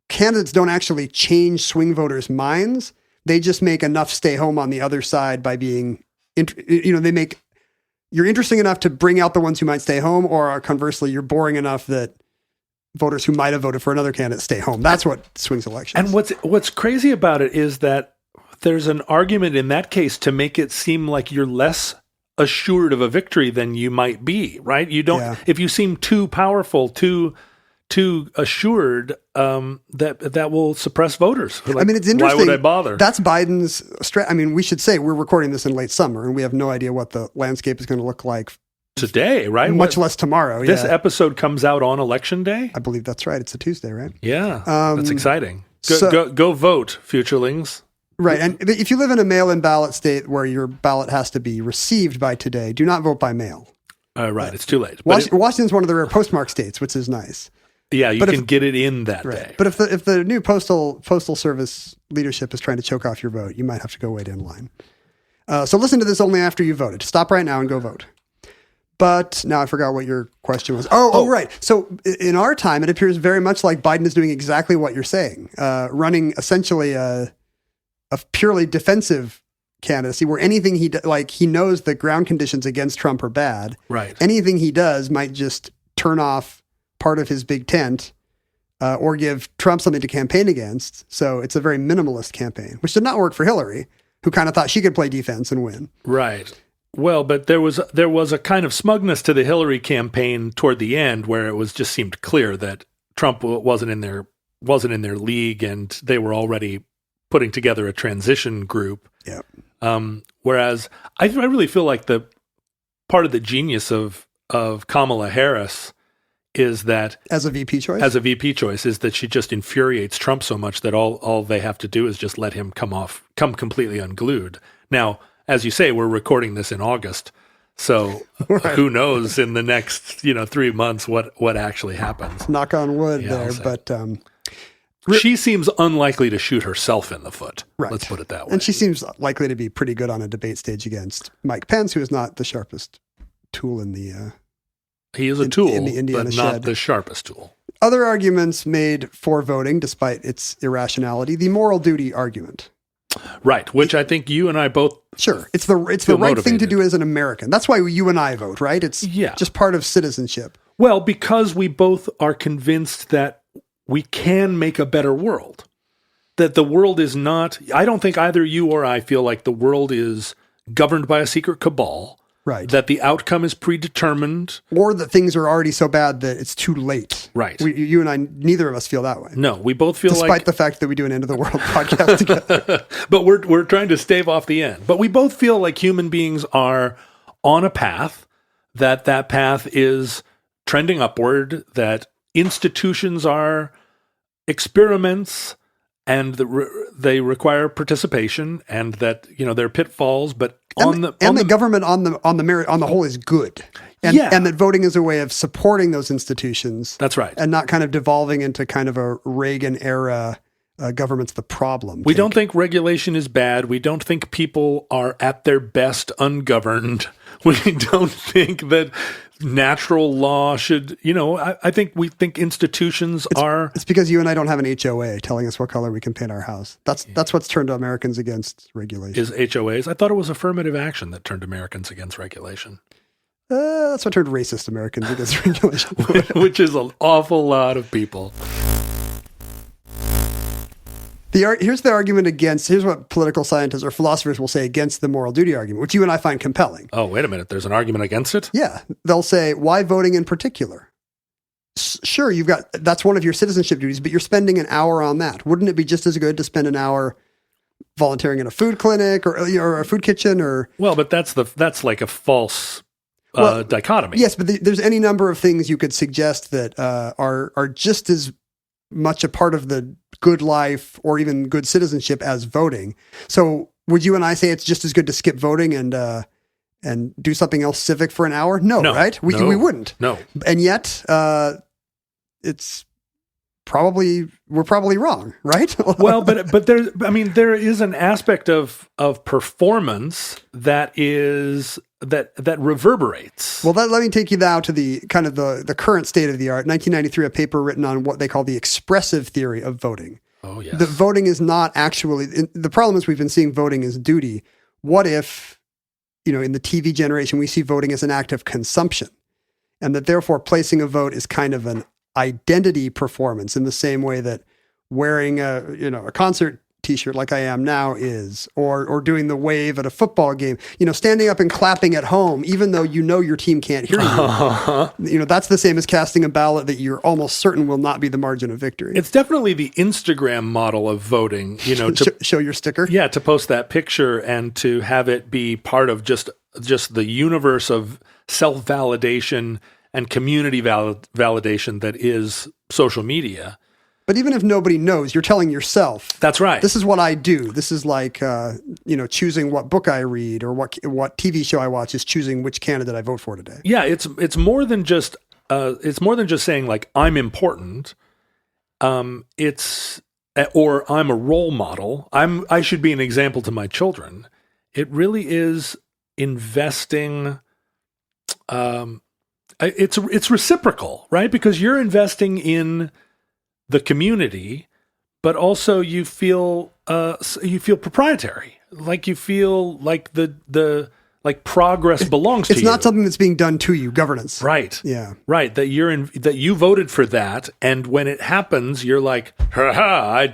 candidates don't actually change swing voters' minds. They just make enough stay home on the other side by being, you're interesting enough to bring out the ones who might stay home, or conversely, you're boring enough that voters who might have voted for another candidate stay home. That's what swings elections. And what's crazy about it is that there's an argument in that case to make it seem like you're less assured of a victory than you might be, right? You don't, if you seem too powerful, too too assured that will suppress voters. Like, I mean, it's interesting. Why would I bother? That's Biden's I mean, we should say we're recording this in late summer, and we have no idea what the landscape is going to look like today, right? Much less tomorrow. This episode comes out on Election Day? I believe that's right. It's a Tuesday, right? Yeah, that's exciting. So- Go vote, futurelings. Right. And if you live in a mail-in ballot state where your ballot has to be received by today, do not vote by mail. Right, it's too late. Washington's one of the rare postmark states, which is nice. Yeah, you can get it in that day. But if the new postal service leadership is trying to choke off your vote, you might have to go wait in line. So listen to this only after you voted. Stop right now and go vote. But now I forgot what your question was. Oh, right. So in our time, it appears very much like Biden is doing exactly what you're saying, running essentially a purely defensive candidacy where anything he knows the ground conditions against Trump are bad. Right. Anything he does might just turn off part of his big tent or give Trump something to campaign against. So it's a very minimalist campaign, which did not work for Hillary, who kind of thought she could play defense and win. Right. Well, but there was a kind of smugness to the Hillary campaign toward the end where it was just seemed clear that Trump wasn't in their league and they were already putting together a transition group. Yeah. Whereas I really feel like the part of the genius of Kamala Harris is that as a VP choice is that she just infuriates Trump so much that all they have to do is just let him come completely unglued. Now, as you say, we're recording this in August, so right. Who knows in the next 3 months what actually happens. Knock on wood there, but she seems unlikely to shoot herself in the foot. Right. Let's put it that way. And she seems likely to be pretty good on a debate stage against Mike Pence, who is not the sharpest tool in the. He is a tool, in the Indiana but shed. not the sharpest tool. Other arguments made for voting, despite its irrationality, the moral duty argument. Right, which I think you and I both. Sure, it's the right motivated. thing to do as an American. That's why you and I vote, right? It's just part of citizenship. Well, because we both are convinced that we can make a better world. That the world is not. I don't think either you or I feel like the world is governed by a secret cabal. Right. That the outcome is predetermined. Or that things are already so bad that it's too late. Right. You and I, neither of us feel that way. No, we both feel Despite the fact that we do an End of the World podcast together. But we're trying to stave off the end. But we both feel like human beings are on a path, that path is trending upward, that institutions are experiments, and they require participation, and that there are pitfalls, but the government on the whole is good, and that voting is a way of supporting those institutions. That's right, and not kind of devolving into kind of a Reagan era government's the problem. We don't think regulation is bad. We don't think people are at their best ungoverned. We don't think that natural law should, I think we think institutions are. It's because you and I don't have an HOA telling us what color we can paint our house. That's what's turned Americans against regulation. Is HOAs? I thought it was affirmative action that turned Americans against regulation. That's what turned racist Americans against regulation. Which is an awful lot of people. Here's the argument against, here's what political scientists or philosophers will say against the moral duty argument, which you and I find compelling. Oh, wait a minute. There's an argument against it? Yeah. They'll say, why voting in particular? Sure, that's one of your citizenship duties, but you're spending an hour on that. Wouldn't it be just as good to spend an hour volunteering in a food clinic or a food kitchen or? Well, but that's like a false dichotomy. Yes, but there's any number of things you could suggest that are just as much a part of the good life or even good citizenship as voting. So would you and I say it's just as good to skip voting and do something else civic for an hour? No, right? We wouldn't. No. And yet we're probably wrong, right? Well, but there is an aspect of performance that reverberates. Well, let me take you now to the kind of the current state of the art. 1993, a paper written on what they call the expressive theory of voting. Oh, yes. The voting is not actually, the problem is we've been seeing voting as duty. What if, in the TV generation, we see voting as an act of consumption, and that therefore placing a vote is kind of an identity performance in the same way that wearing a concert t-shirt like I am now is, or doing the wave at a football game, standing up and clapping at home, even though your team can't hear you. That's the same as casting a ballot that you're almost certain will not be the margin of victory. It's definitely the Instagram model of voting, to show your sticker. Yeah, to post that picture and to have it be part of just the universe of self-validation and community validation that is social media. But even if nobody knows, you're telling yourself. That's right. This is what I do. This is like, choosing what book I read or what TV show I watch is choosing which candidate I vote for today. Yeah, it's more than just saying like I'm important. Or I'm a role model. I should be an example to my children. It really is investing. It's reciprocal, right? Because you're investing in the community, but also you feel proprietary, like you feel like the progress belongs to you. It's not something that's being done to you, governance. Right. Yeah. Right. That you voted for that. And when it happens, you're like, ha,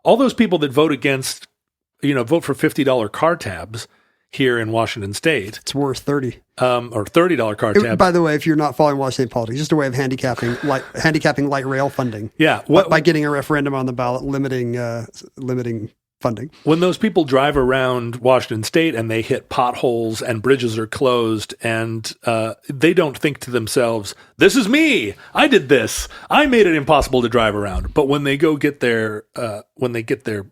all those people that vote for $50 car tabs here in Washington State. It's worth 30. Or $30 car tab. By the way, if you're not following Washington politics, just a way of handicapping light rail funding. Yeah. By getting a referendum on the ballot limiting funding. When those people drive around Washington State and they hit potholes and bridges are closed and they don't think to themselves, this is me. I did this. I made it impossible to drive around. But when they go get their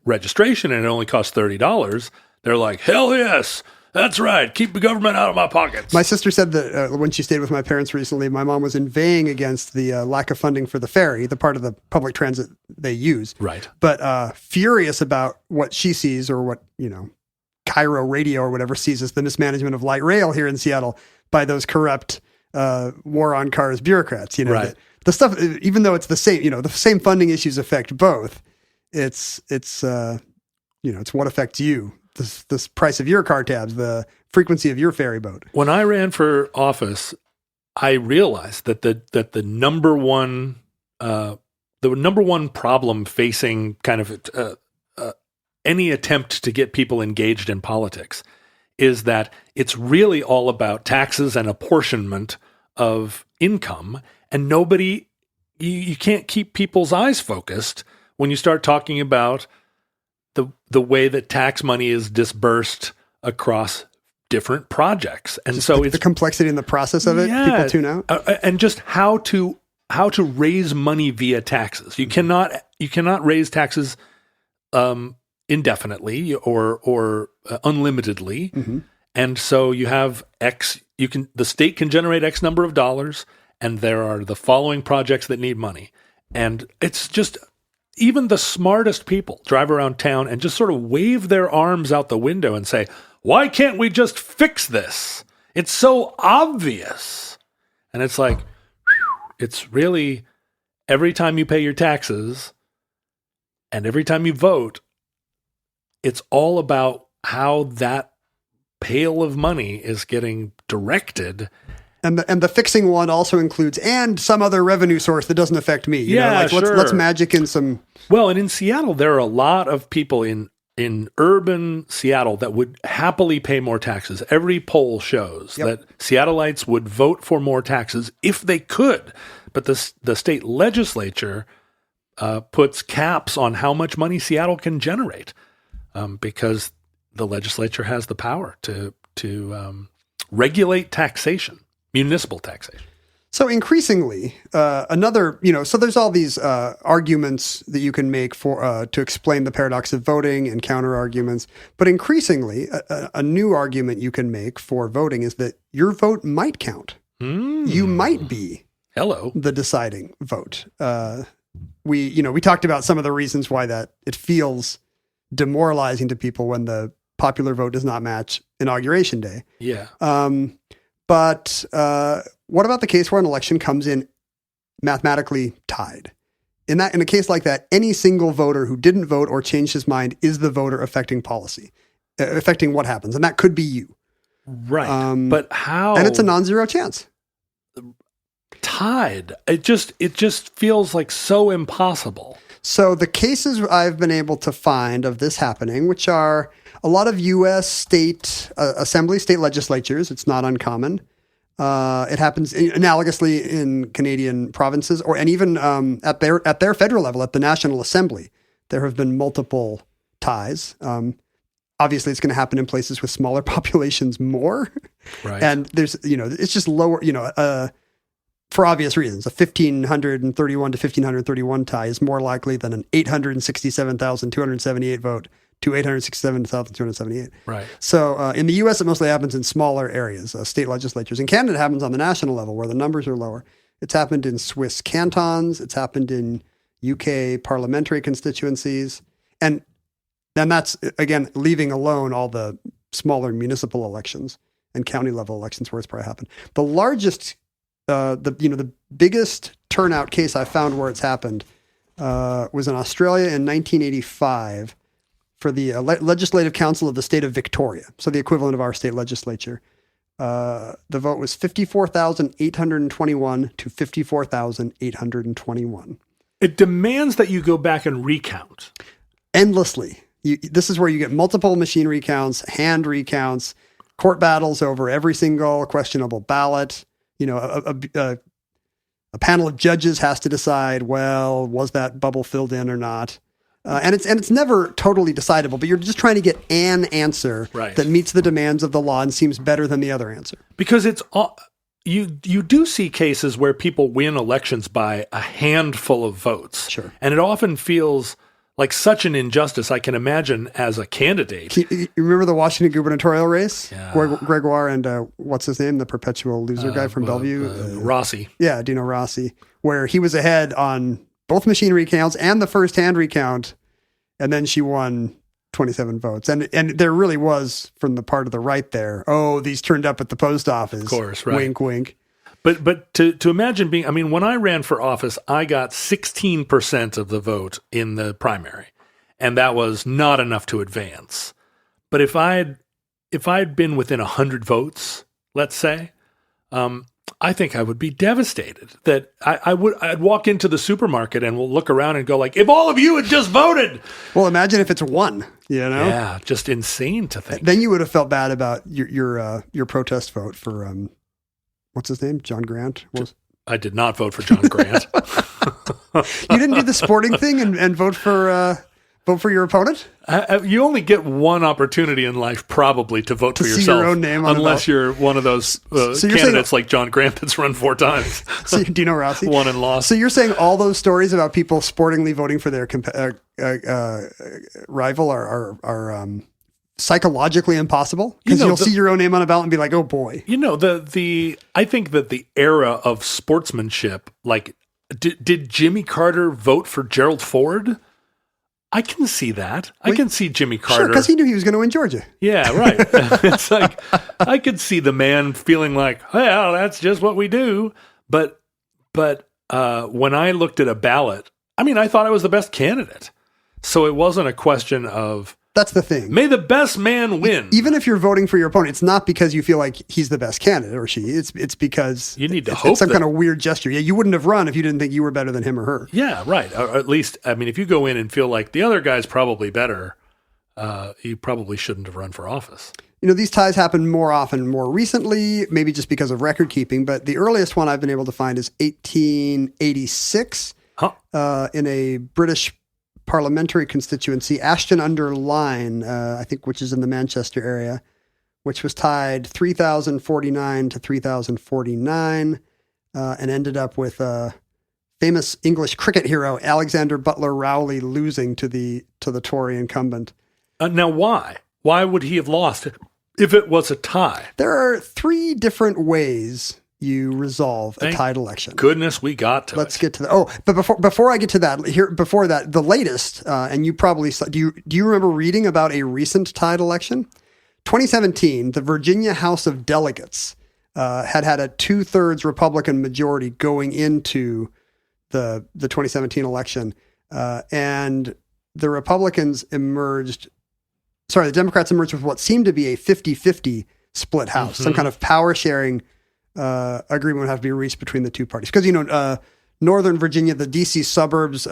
registration and it only costs $30, they're like, hell yes. That's right. Keep the government out of my pockets. My sister said that when she stayed with my parents recently, my mom was inveighing against the lack of funding for the ferry, the part of the public transit they use. Right. But furious about what she sees or what, Cairo Radio or whatever sees as the mismanagement of light rail here in Seattle by those corrupt war on cars bureaucrats. Right. The stuff, even though it's the same, the same funding issues affect both. It's what affects you. This price of your car tabs, the frequency of your ferry boat. When I ran for office, I realized that the number one problem facing kind of any attempt to get people engaged in politics is that it's really all about taxes and apportionment of income, and you can't keep people's eyes focused when you start talking about the way that tax money is dispersed across different projects. And just so the complexity in the process of it, people tune out. And just how to raise money via taxes. You cannot raise taxes indefinitely or unlimitedly. Mm-hmm. And so you have the state can generate X number of dollars, and there are the following projects that need money. And it's just, even the smartest people drive around town and just sort of wave their arms out the window and say, why can't we just fix this? It's so obvious. And it's like, it's really every time you pay your taxes and every time you vote, it's all about how that pail of money is getting directed. And the fixing one also includes and some other revenue source that doesn't affect me. Sure. Let's magic in some. Well, and in Seattle, there are a lot of people in urban Seattle that would happily pay more taxes. Every poll shows that Seattleites would vote for more taxes if they could. But the state legislature puts caps on how much money Seattle can generate because the legislature has the power to regulate taxation. Municipal taxation. So increasingly, so there's all these arguments that you can make for to explain the paradox of voting and counter arguments. But increasingly, a new argument you can make for voting is that your vote might count. You might be the deciding vote. We talked about some of the reasons why that it feels demoralizing to people when the popular vote does not match Inauguration Day. Yeah. But what about the case where an election comes in mathematically tied? In a case like that, any single voter who didn't vote or changed his mind is the voter affecting policy, affecting what happens, and that could be you. Right. But how? And it's a non-zero chance. Tied. It just feels like so impossible. So the cases I've been able to find of this happening, which are a lot of U.S. state assemblies, state legislatures, it's not uncommon. It happens analogously in Canadian provinces, and even at their federal level, at the National Assembly, there have been multiple ties. Obviously, it's going to happen in places with smaller populations more, Right. and there's it's just lower. For obvious reasons, a 1,531 to 1,531 tie is more likely than an 867,278 vote to 867,278. Right. So in the U.S., it mostly happens in smaller areas, state legislatures. In Canada, it happens on the national level where the numbers are lower. It's happened in Swiss cantons. It's happened in UK parliamentary constituencies. And that's, again, leaving alone all the smaller municipal elections and county level elections where it's probably happened. The largest, the biggest turnout case I found where it's happened was in Australia in 1985. For the Legislative Council of the state of Victoria, so the equivalent of our state legislature. The vote was 54,821 to 54,821. It demands that you go back and recount. Endlessly. This is where you get multiple machine recounts, hand recounts, court battles over every single questionable ballot. A panel of judges has to decide, well, was that bubble filled in or not? And it's never totally decidable, but you're just trying to get an answer that meets the demands of the law and seems better than the other answer. Because it's you do see cases where people win elections by a handful of votes. Sure. And it often feels like such an injustice. I can imagine as a candidate. You remember the Washington gubernatorial race? Yeah. Gregoire and what's his name? The perpetual loser guy from Bellevue? Rossi. Yeah, Dino Rossi, where he was ahead on both machine recounts and the first hand recount, and then she won 27 votes. And there really was, from the part of the right there, these turned up at the post office. Of course, right. Wink, wink. But to imagine when I ran for office, I got 16% of the vote in the primary, and that was not enough to advance. But if I'd been within 100 votes, let's say, I think I would be devastated. That I'd walk into the supermarket and we'll look around and go like, if all of you had just voted. Well, imagine if it's one, Yeah, just insane to think. Then you would have felt bad about your protest vote for what's his name? John Grant? I did not vote for John Grant. You didn't do the sporting thing and vote for your opponent? You only get one opportunity in life, probably, to vote for yourself. See your own name on unless you're one of those candidates like John Grant that's run 4 times. So Dino Rossi? Won and lost. So you're saying all those stories about people sportingly voting for their rival are psychologically impossible? Because you'll see your own name on a ballot and be like, oh boy. I think that the era of sportsmanship, like, did Jimmy Carter vote for Gerald Ford? I can see that. I can see Jimmy Carter. Sure, because he knew he was going to win Georgia. Yeah, right. It's like, I could see the man feeling like, well, that's just what we do. But when I looked at a ballot, I thought I was the best candidate. So it wasn't a question of, that's the thing. may the best man win. Even if you're voting for your opponent, it's not because you feel like he's the best candidate or she. It's because you need to hope it's some kind of weird gesture. Yeah, you wouldn't have run if you didn't think you were better than him or her. Yeah, right. Or at least, if you go in and feel like the other guy's probably better, you probably shouldn't have run for office. These ties happen more often, more recently, maybe just because of record keeping. But the earliest one I've been able to find is 1886 in a British parliamentary constituency, Ashton-under-Lyne, I think, which is in the Manchester area, which was tied 3,049 to 3,049 and ended up with famous English cricket hero Alexander Butler Rowley losing to the Tory incumbent. Now, why? Why would he have lost if it was a tie? There are 3 different ways you resolve a tied election. Goodness, we got to Let's get to that. But before I get to that, before that, the latest, and you probably saw, do you remember reading about a recent tied election? 2017, the Virginia House of Delegates had a 2/3 Republican majority going into the 2017 election, and the Democrats emerged with what seemed to be a 50-50 split house, some kind of power sharing agreement would have to be reached between the two parties. Because, Northern Virginia, the D.C. suburbs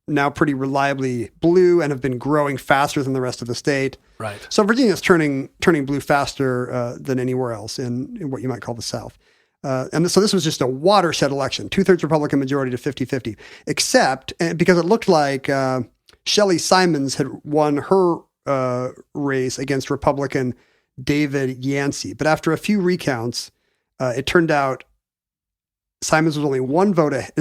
now pretty reliably blue and have been growing faster than the rest of the state. Right. So Virginia is turning blue faster than anywhere else in what you might call the South. And so this was just a watershed election, 2/3 Republican majority to 50-50, except because it looked like Shelley Simons had won her race against Republican David Yancey. But after a few recounts, it turned out Simons was only one vote ahead,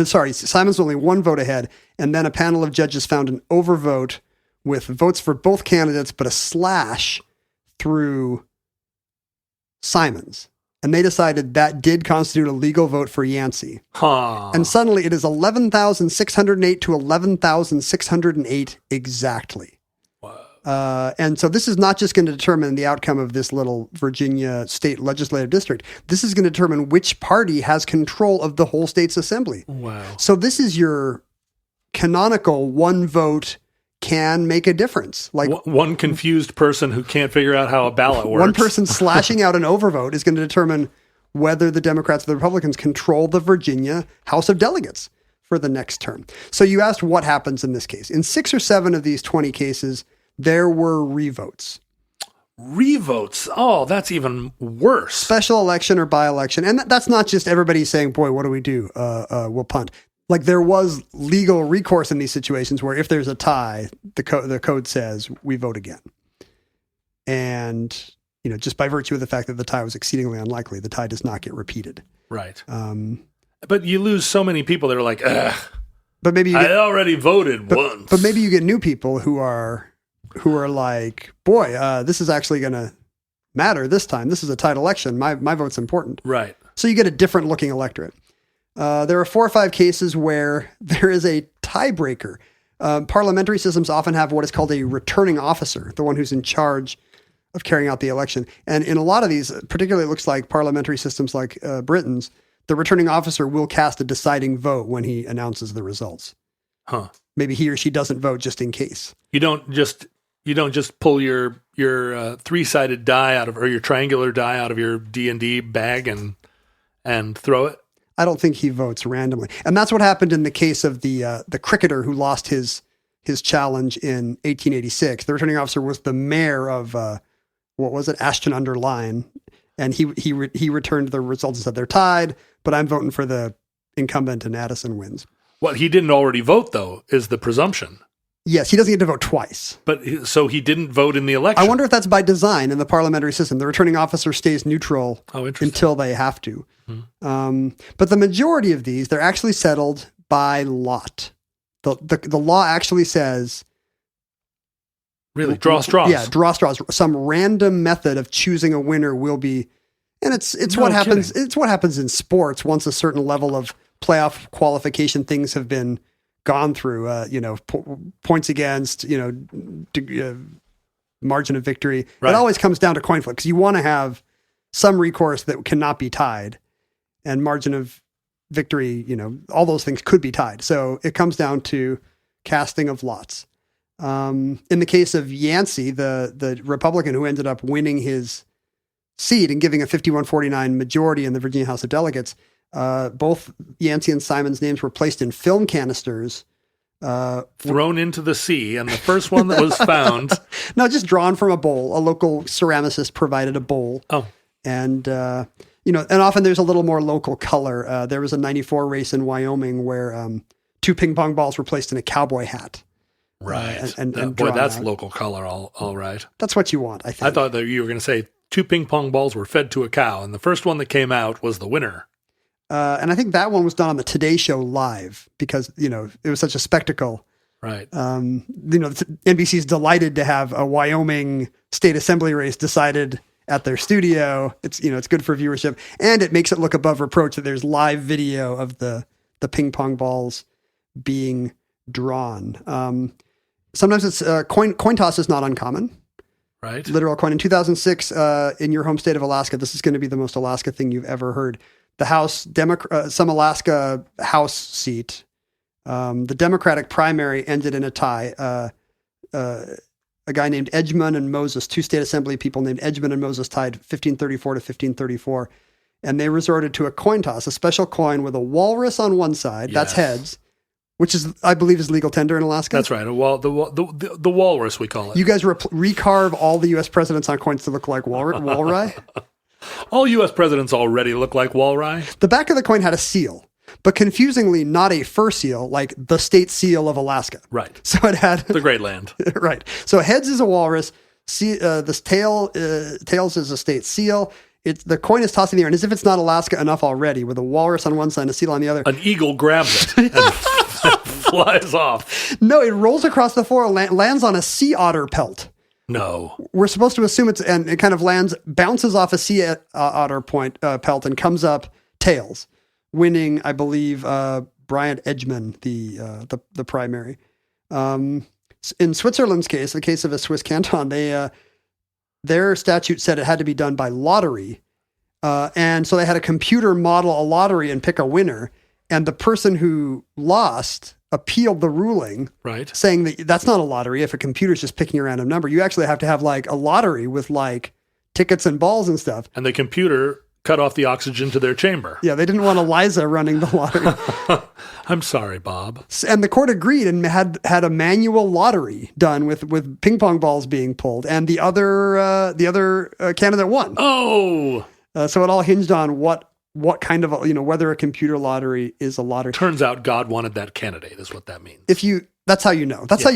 and then a panel of judges found an overvote with votes for both candidates, but a slash through Simons. And they decided that did constitute a legal vote for Yancey. Huh. And suddenly it is 11,608 to 11,608 exactly. And so this is not just going to determine the outcome of this little Virginia state legislative district. This is going to determine which party has control of the whole state's assembly. Wow. So this is your canonical one vote can make a difference. Like one confused person who can't figure out how a ballot works. one person slashing out an overvote is going to determine whether the Democrats or the Republicans control the Virginia House of Delegates for the next term. So you asked what happens in this case. In 6 or 7 of these 20 cases, there were revotes. Revotes? Oh, that's even worse. Special election or by-election. And that's not just everybody saying, boy, what do we do? We'll punt. Like there was legal recourse in these situations where if there's a tie, the code says we vote again. And, just by virtue of the fact that the tie was exceedingly unlikely, the tie does not get repeated. Right. But you lose so many people that are like, ugh, but maybe I already voted once. But maybe you get new people who are like, boy, this is actually going to matter this time. This is a tight election. My vote's important. Right. So you get a different looking electorate. There are 4 or 5 cases where there is a tiebreaker. Parliamentary systems often have what is called a returning officer, the one who's in charge of carrying out the election. And in a lot of these, particularly it looks like parliamentary systems like Britain's, the returning officer will cast a deciding vote when he announces the results. Huh. Maybe he or she doesn't vote just in case. You don't just pull your 3-sided die out of, or your triangular die out of your D&D bag and throw it. I don't think he votes randomly. And that's what happened in the case of the cricketer who lost his challenge in 1886. The returning officer was the mayor of, Ashton-under-Lyne. And he returned the results and said they're tied, but I'm voting for the incumbent and Addison wins. What he didn't already vote, though, is the presumption. Yes, he doesn't get to vote twice. But so he didn't vote in the election. I wonder if that's by design in the parliamentary system. The returning officer stays neutral until they have to. But the majority of these, they're actually settled by lot. The law actually says... Really? Draw straws? Yeah, draw straws. Some random method of choosing a winner will be... And it's what happens. It's what happens in sports once a certain level of playoff qualification things have been gone through, points against, margin of victory. Right. It always comes down to coin flip because you want to have some recourse that cannot be tied, and margin of victory, all those things could be tied. So it comes down to casting of lots. In the case of Yancey, the Republican who ended up winning his seat and giving a 51-49 majority in the Virginia House of Delegates, both Yancey and Simon's names were placed in film canisters. Thrown into the sea, and the first one that was found... No, just drawn from a bowl. A local ceramicist provided a bowl. Oh. And, and often there's a little more local color. There was a 94 race in Wyoming where 2 ping pong balls were placed in a cowboy hat. Right. And boy, that's out. Local color, all right. That's what you want, I think. I thought that you were going to say 2 ping pong balls were fed to a cow, and the first one that came out was the winner. And I think that one was done on the Today Show live because, it was such a spectacle. Right. NBC's delighted to have a Wyoming state assembly race decided at their studio. It's, it's good for viewership, and it makes it look above reproach that there's live video of the ping pong balls being drawn. Sometimes it's coin toss is not uncommon. Right. Literal coin. In 2006, in your home state of Alaska, this is going to be the most Alaska thing you've ever heard. The House some Alaska House seat, the Democratic primary ended in a tie. A guy named Edgman and Moses, 2 state assembly people named Edgman and Moses tied 1534 to 1534. And they resorted to a coin toss, a special coin with a walrus on one side, that's heads, which is, I believe, is legal tender in Alaska. That's right. Well, the walrus, we call it. You guys recarve all the U.S. presidents on coins to look like walrus? All U.S. presidents already look like walrus. The back of the coin had a seal, but confusingly not a fur seal, like the state seal of Alaska. Right. So it had... The Great Land. Right. So heads is a walrus. This tails is a state seal. The coin is tossed in the air, and as if it's not Alaska enough already, with a walrus on one side and a seal on the other. An eagle grabs it and flies off. No, it rolls across the floor, lands on a sea otter pelt. No. We're supposed to assume and it kind of bounces off a sea otter pelt and comes up tails, winning, I believe, Bryant Edgman, the primary. In Switzerland's case, the case of a Swiss canton, their statute said it had to be done by lottery. And so they had a computer model a lottery and pick a winner. And the person who lost appealed the ruling, right, saying that that's not a lottery. If a computer's just picking a random number, you actually have to have like a lottery with like tickets and balls and stuff. And the computer cut off the oxygen to their chamber. Yeah, they didn't want Eliza running the lottery. I'm sorry, Bob. And the court agreed and had a manual lottery done with ping pong balls being pulled, and the other candidate won. Oh, so it all hinged on what kind of whether a computer lottery is a lottery. Turns out God wanted that candidate, is what that means. That's how you know. That's how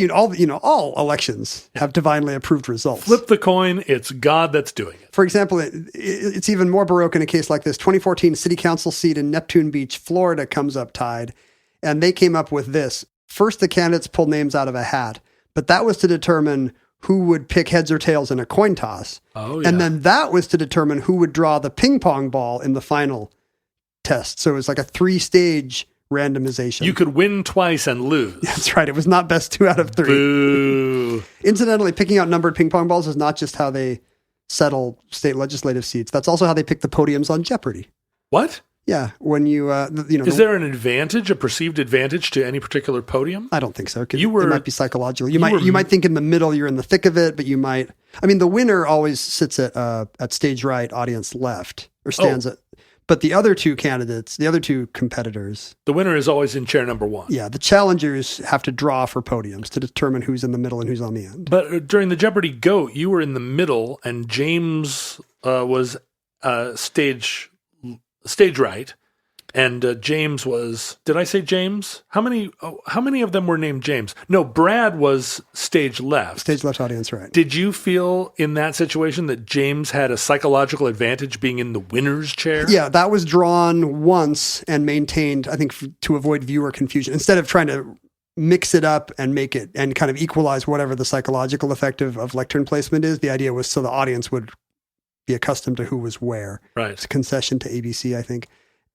all elections have divinely approved results. Flip the coin, it's God that's doing it. For example, it's even more baroque in a case like this. 2014 city council seat in Neptune Beach, Florida comes up tied, and they came up with this. First, the candidates pulled names out of a hat, but that was to determine who would pick heads or tails in a coin toss. Oh, yeah. And then that was to determine who would draw the ping pong ball in the final test. So it was like a 3-stage randomization. You could win twice and lose. That's right. It was not best 2 out of 3. Boo. Incidentally, picking out numbered ping pong balls is not just how they settle state legislative seats. That's also how they pick the podiums on Jeopardy. What? Yeah. When is there an advantage, a perceived advantage to any particular podium? I don't think so. It might be psychological. You might think in the middle, you're in the thick of it, but you might, the winner always sits at stage right, audience left, or stands at. But the other two candidates, the other two competitors... The winner is always in chair number 1. Yeah, the challengers have to draw for podiums to determine who's in the middle and who's on the end. But during the Jeopardy GOAT, you were in the middle, and James was stage right, and James was... Did I say James? How many of them were named James? No, Brad was stage left. Stage left audience right. Did you feel in that situation that James had a psychological advantage being in the winner's chair? Yeah, that was drawn once and maintained, I think, to avoid viewer confusion. Instead of trying to mix it up and make it and kind of equalize whatever the psychological effect of lectern placement is, the idea was so the audience would be accustomed to who was where. Right. It's a concession to ABC, I think.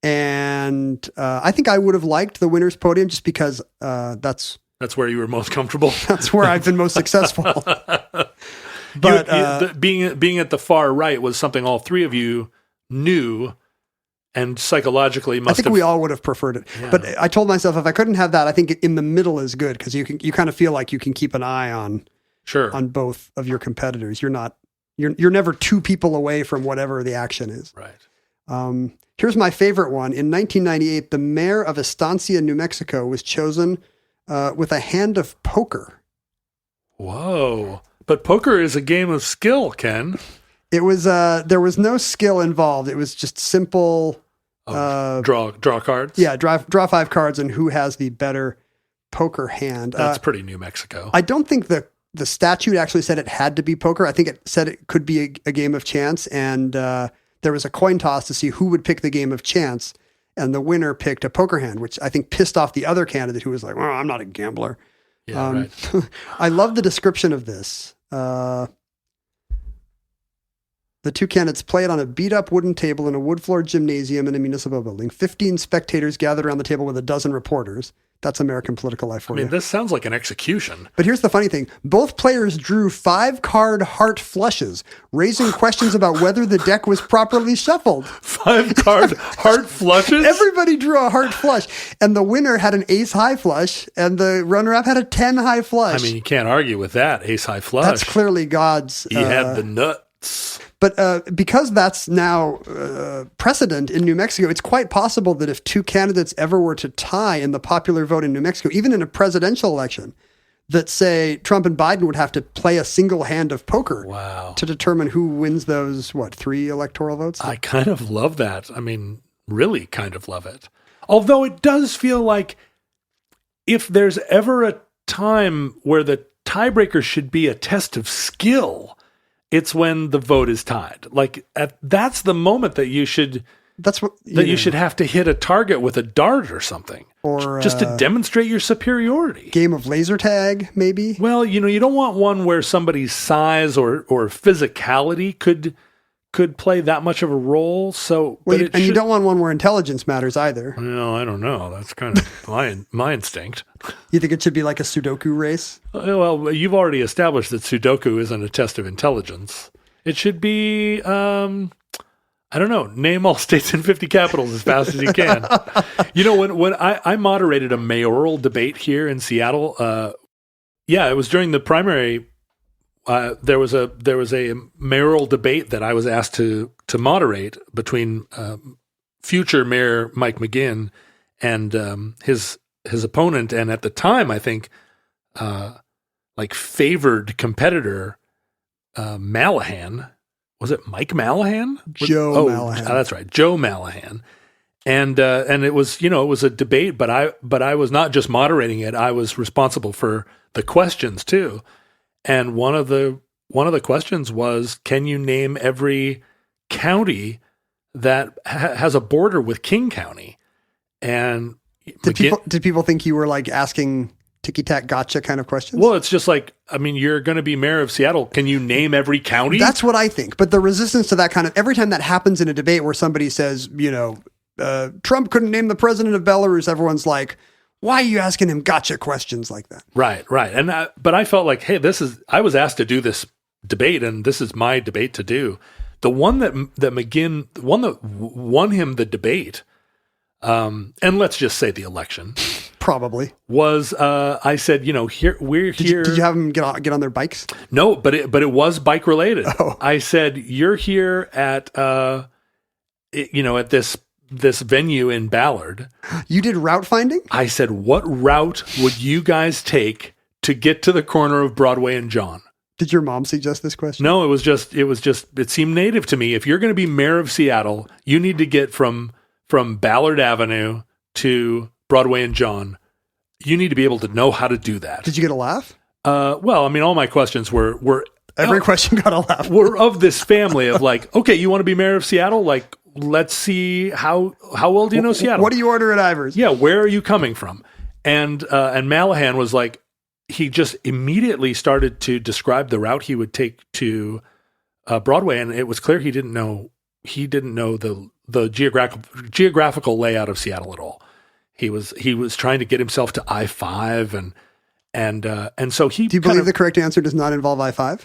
And I think I would have liked the winner's podium just because that's where you were most comfortable. That's where I've been most successful. But being at the far right was something all three of you knew and psychologically I think we all would have preferred it. Yeah. But I told myself if I couldn't have that, I think in the middle is good because you kind of feel like you can keep an eye on both of your competitors. You're never 2 people away from whatever the action is. Right. Here's my favorite one. In 1998, the mayor of Estancia, New Mexico, was chosen with a hand of poker. Whoa. But poker is a game of skill, Ken. It was there was no skill involved. It was just simple draw cards. Yeah, draw 5 cards and who has the better poker hand. That's pretty New Mexico. I don't think the statute actually said it had to be poker. I think it said it could be a game of chance, and there was a coin toss to see who would pick the game of chance, and the winner picked a poker hand, which I think pissed off the other candidate who was like, well, I'm not a gambler. Yeah, right. I love the description of this. The 2 candidates played on a beat-up wooden table in a wood-floored gymnasium in a municipal building. 15 spectators gathered around the table with a dozen reporters. That's American political life for you. This sounds like an execution. But here's the funny thing. Both players drew 5-card heart flushes, raising questions about whether the deck was properly shuffled. 5-card heart flushes? Everybody drew a heart flush. And the winner had an ace high flush, and the runner-up had a 10 high flush. You can't argue with that, ace high flush. That's clearly God's... He had the nuts. But because that's now precedent in New Mexico, it's quite possible that if two candidates ever were to tie in the popular vote in New Mexico, even in a presidential election, that say Trump and Biden would have to play a single hand of poker to determine who wins those, 3 electoral votes? I kind of love that. I mean, really kind of love it. Although it does feel like if there's ever a time where the tiebreaker should be a test of skill, it's when the vote is tied. Like that's the moment that you should you should have to hit a target with a dart or something, or just to demonstrate your superiority. Game of laser tag, maybe. Well, you don't want one where somebody's size or physicality could play that much of a role. So, you don't want one where intelligence matters either. No, I don't know. That's kind of my instinct. You think it should be like a Sudoku race? Well, you've already established that Sudoku isn't a test of intelligence. It should be, I don't know, name all states and 50 capitals as fast as you can. When I moderated a mayoral debate here in Seattle, it was during the primary. There was a mayoral debate that I was asked to moderate between future Mayor Mike McGinn and his opponent, and at the time, I think, favored competitor Mallahan. Was it Mike Mallahan? Joe Mallahan. That's right, Joe Mallahan. And it was it was a debate, but I was not just moderating it. I was responsible for the questions too. And one of the questions was, can you name every county that has a border with King County? And did people think you were like asking ticky-tack gotcha kind of questions? Well, it's just like, I mean, you're going to be mayor of Seattle. Can you name every county? That's what I think. But the resistance to that kind of, every time that happens in a debate where somebody says, Trump couldn't name the president of Belarus, everyone's like, why are you asking him gotcha questions like that? Right. And but I felt like, hey, I was asked to do this debate, and this is my debate to do. The one that McGinn, the one that won him the debate, and let's just say the election, probably was. I said, here we're here. Did you have them get on their bikes? No, but it was bike related. Oh. I said, you're here at at this venue in Ballard. You did route finding? I said, what route would you guys take to get to the corner of Broadway and John? Did your mom suggest this question? No, it seemed native to me. If you're going to be mayor of Seattle, you need to get from Ballard Avenue to Broadway and John. You need to be able to know how to do that. Did you get a laugh? Well, I mean, all my questions were every question got a laugh. We're of this family of like, okay, you want to be mayor of Seattle? Like, let's see how well do you know Seattle? What do you order at Ivers? Yeah, where are you coming from? And Mallahan was like, he just immediately started to describe the route he would take to Broadway, and it was clear he didn't know the geographical layout of Seattle at all. He was trying to get himself to I-5 and so he. Do you believe the correct answer does not involve I-5?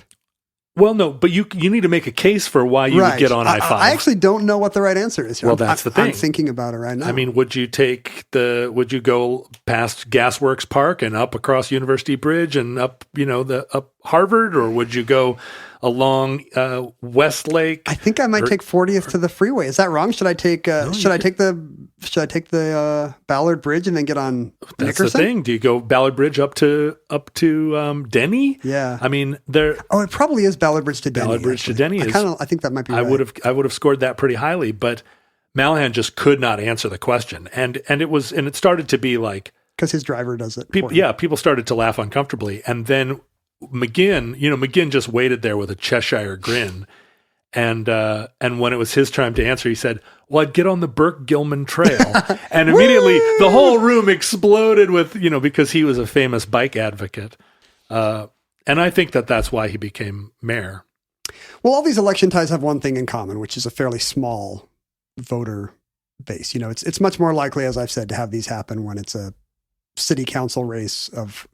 Well, no, but you need to make a case for why you would get on I-5. I actually don't know what the right answer is here. Well, that's the thing. I'm thinking about it right now. I mean, would you go past Gasworks Park and up across University Bridge and up Harvard, or would you go along Westlake? I think I might take 40th to the freeway. Is that wrong? Should I take I take the Ballard Bridge and then get on That's Nickerson? the thing. Do you go Ballard Bridge up to Denny? Yeah. I mean, there. Oh, it probably is Ballard Bridge to Denny. Ballard Bridge to Denny. I think that might be. Right. I would have scored that pretty highly, but Mallahan just could not answer the question, and it started to be like because his driver does it. People started to laugh uncomfortably, and then McGinn just waited there with a Cheshire grin. And when it was his time to answer, he said, well, I'd get on the Burke-Gilman Trail. And immediately the whole room exploded with, because he was a famous bike advocate. And I think that's why he became mayor. Well, all these election ties have one thing in common, which is a fairly small voter base. It's much more likely, as I've said, to have these happen when it's a city council race of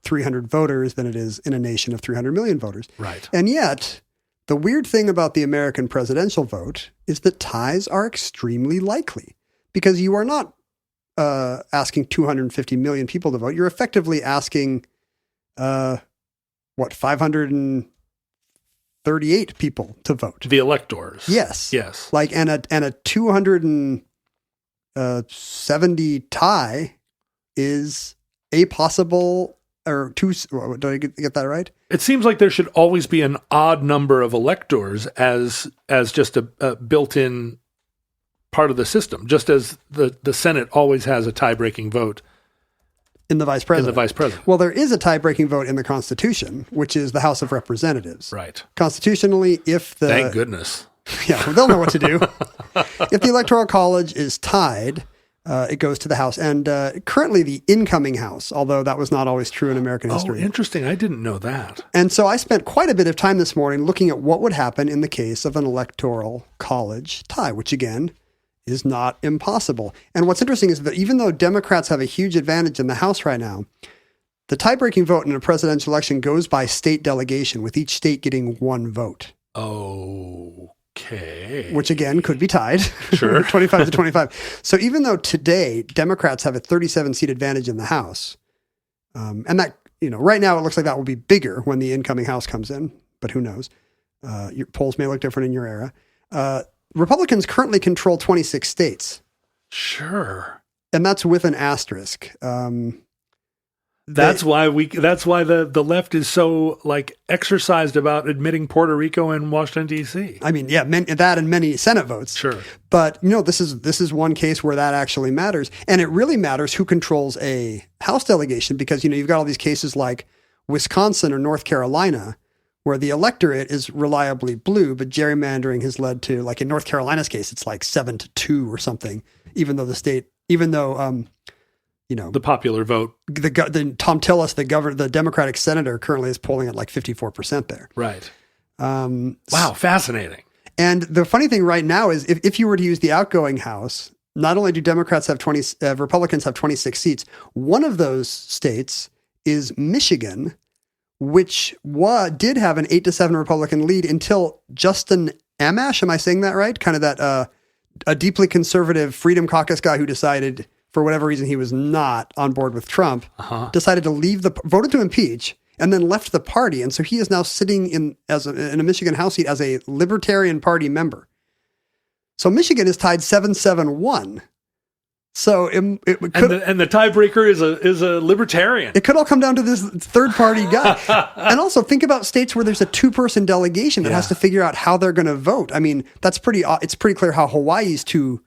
300 voters than it is in a nation of 300 million voters. Right. And yet, the weird thing about the American presidential vote is that ties are extremely likely because you are not asking 250 million people to vote. You're effectively asking, 530 238 people to vote. The electors. Yes. Yes. Like, and a 270 tie is a possible, or two, did I get that right? It seems like there should always be an odd number of electors as just a built-in part of the system, just as the Senate always has a tie-breaking vote. In the vice president. In the vice president. Well, there is a tie-breaking vote in the Constitution, which is the House of Representatives. Right. Constitutionally, if the... Thank goodness. Yeah, well, they'll know what to do. If the Electoral College is tied, it goes to the House. And currently the incoming House, although that was not always true in American history. Oh, interesting. I didn't know that. And so I spent quite a bit of time this morning looking at what would happen in the case of an Electoral College tie, which again is not impossible. And what's interesting is that even though Democrats have a huge advantage in the House right now, the tie-breaking vote in a presidential election goes by state delegation, with each state getting one vote. Okay. Which again could be tied. Sure. 25 to 25. So even though today Democrats have a 37-seat advantage in the House, and that, right now it looks like that will be bigger when the incoming House comes in, but who knows? Your polls may look different in your era. Republicans currently control 26 states. Sure. And that's with an asterisk. That's why the left is so exercised about admitting Puerto Rico and Washington D.C. I mean, yeah, that and many Senate votes. Sure. But this is one case where that actually matters, and it really matters who controls a House delegation, because you've got all these cases like Wisconsin or North Carolina, where the electorate is reliably blue, but gerrymandering has led to, like in North Carolina's case, it's like 7-2 or something, even though the popular vote, the Tom Tillis, the Democratic senator, currently is polling at like 54% there. Right. Wow, fascinating. And the funny thing right now is if you were to use the outgoing House, not only do Democrats have Republicans have 26 seats, one of those states is Michigan, which did have an 8-7 Republican lead until Justin Amash, am I saying that right? Kind of that a deeply conservative Freedom Caucus guy who decided, for whatever reason he was not on board with Trump, decided to voted to impeach, and then left the party. And so he is now sitting in a Michigan House seat as a Libertarian Party member. So Michigan is tied 7-7-1. So it could, and the tiebreaker is a libertarian. It could all come down to this third party guy. And also think about states where there's a 2-person delegation that has to figure out how they're going to vote. I mean, it's pretty clear how Hawaii's two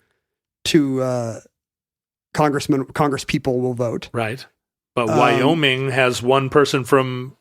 Congress people will vote. Right. But Wyoming has one person from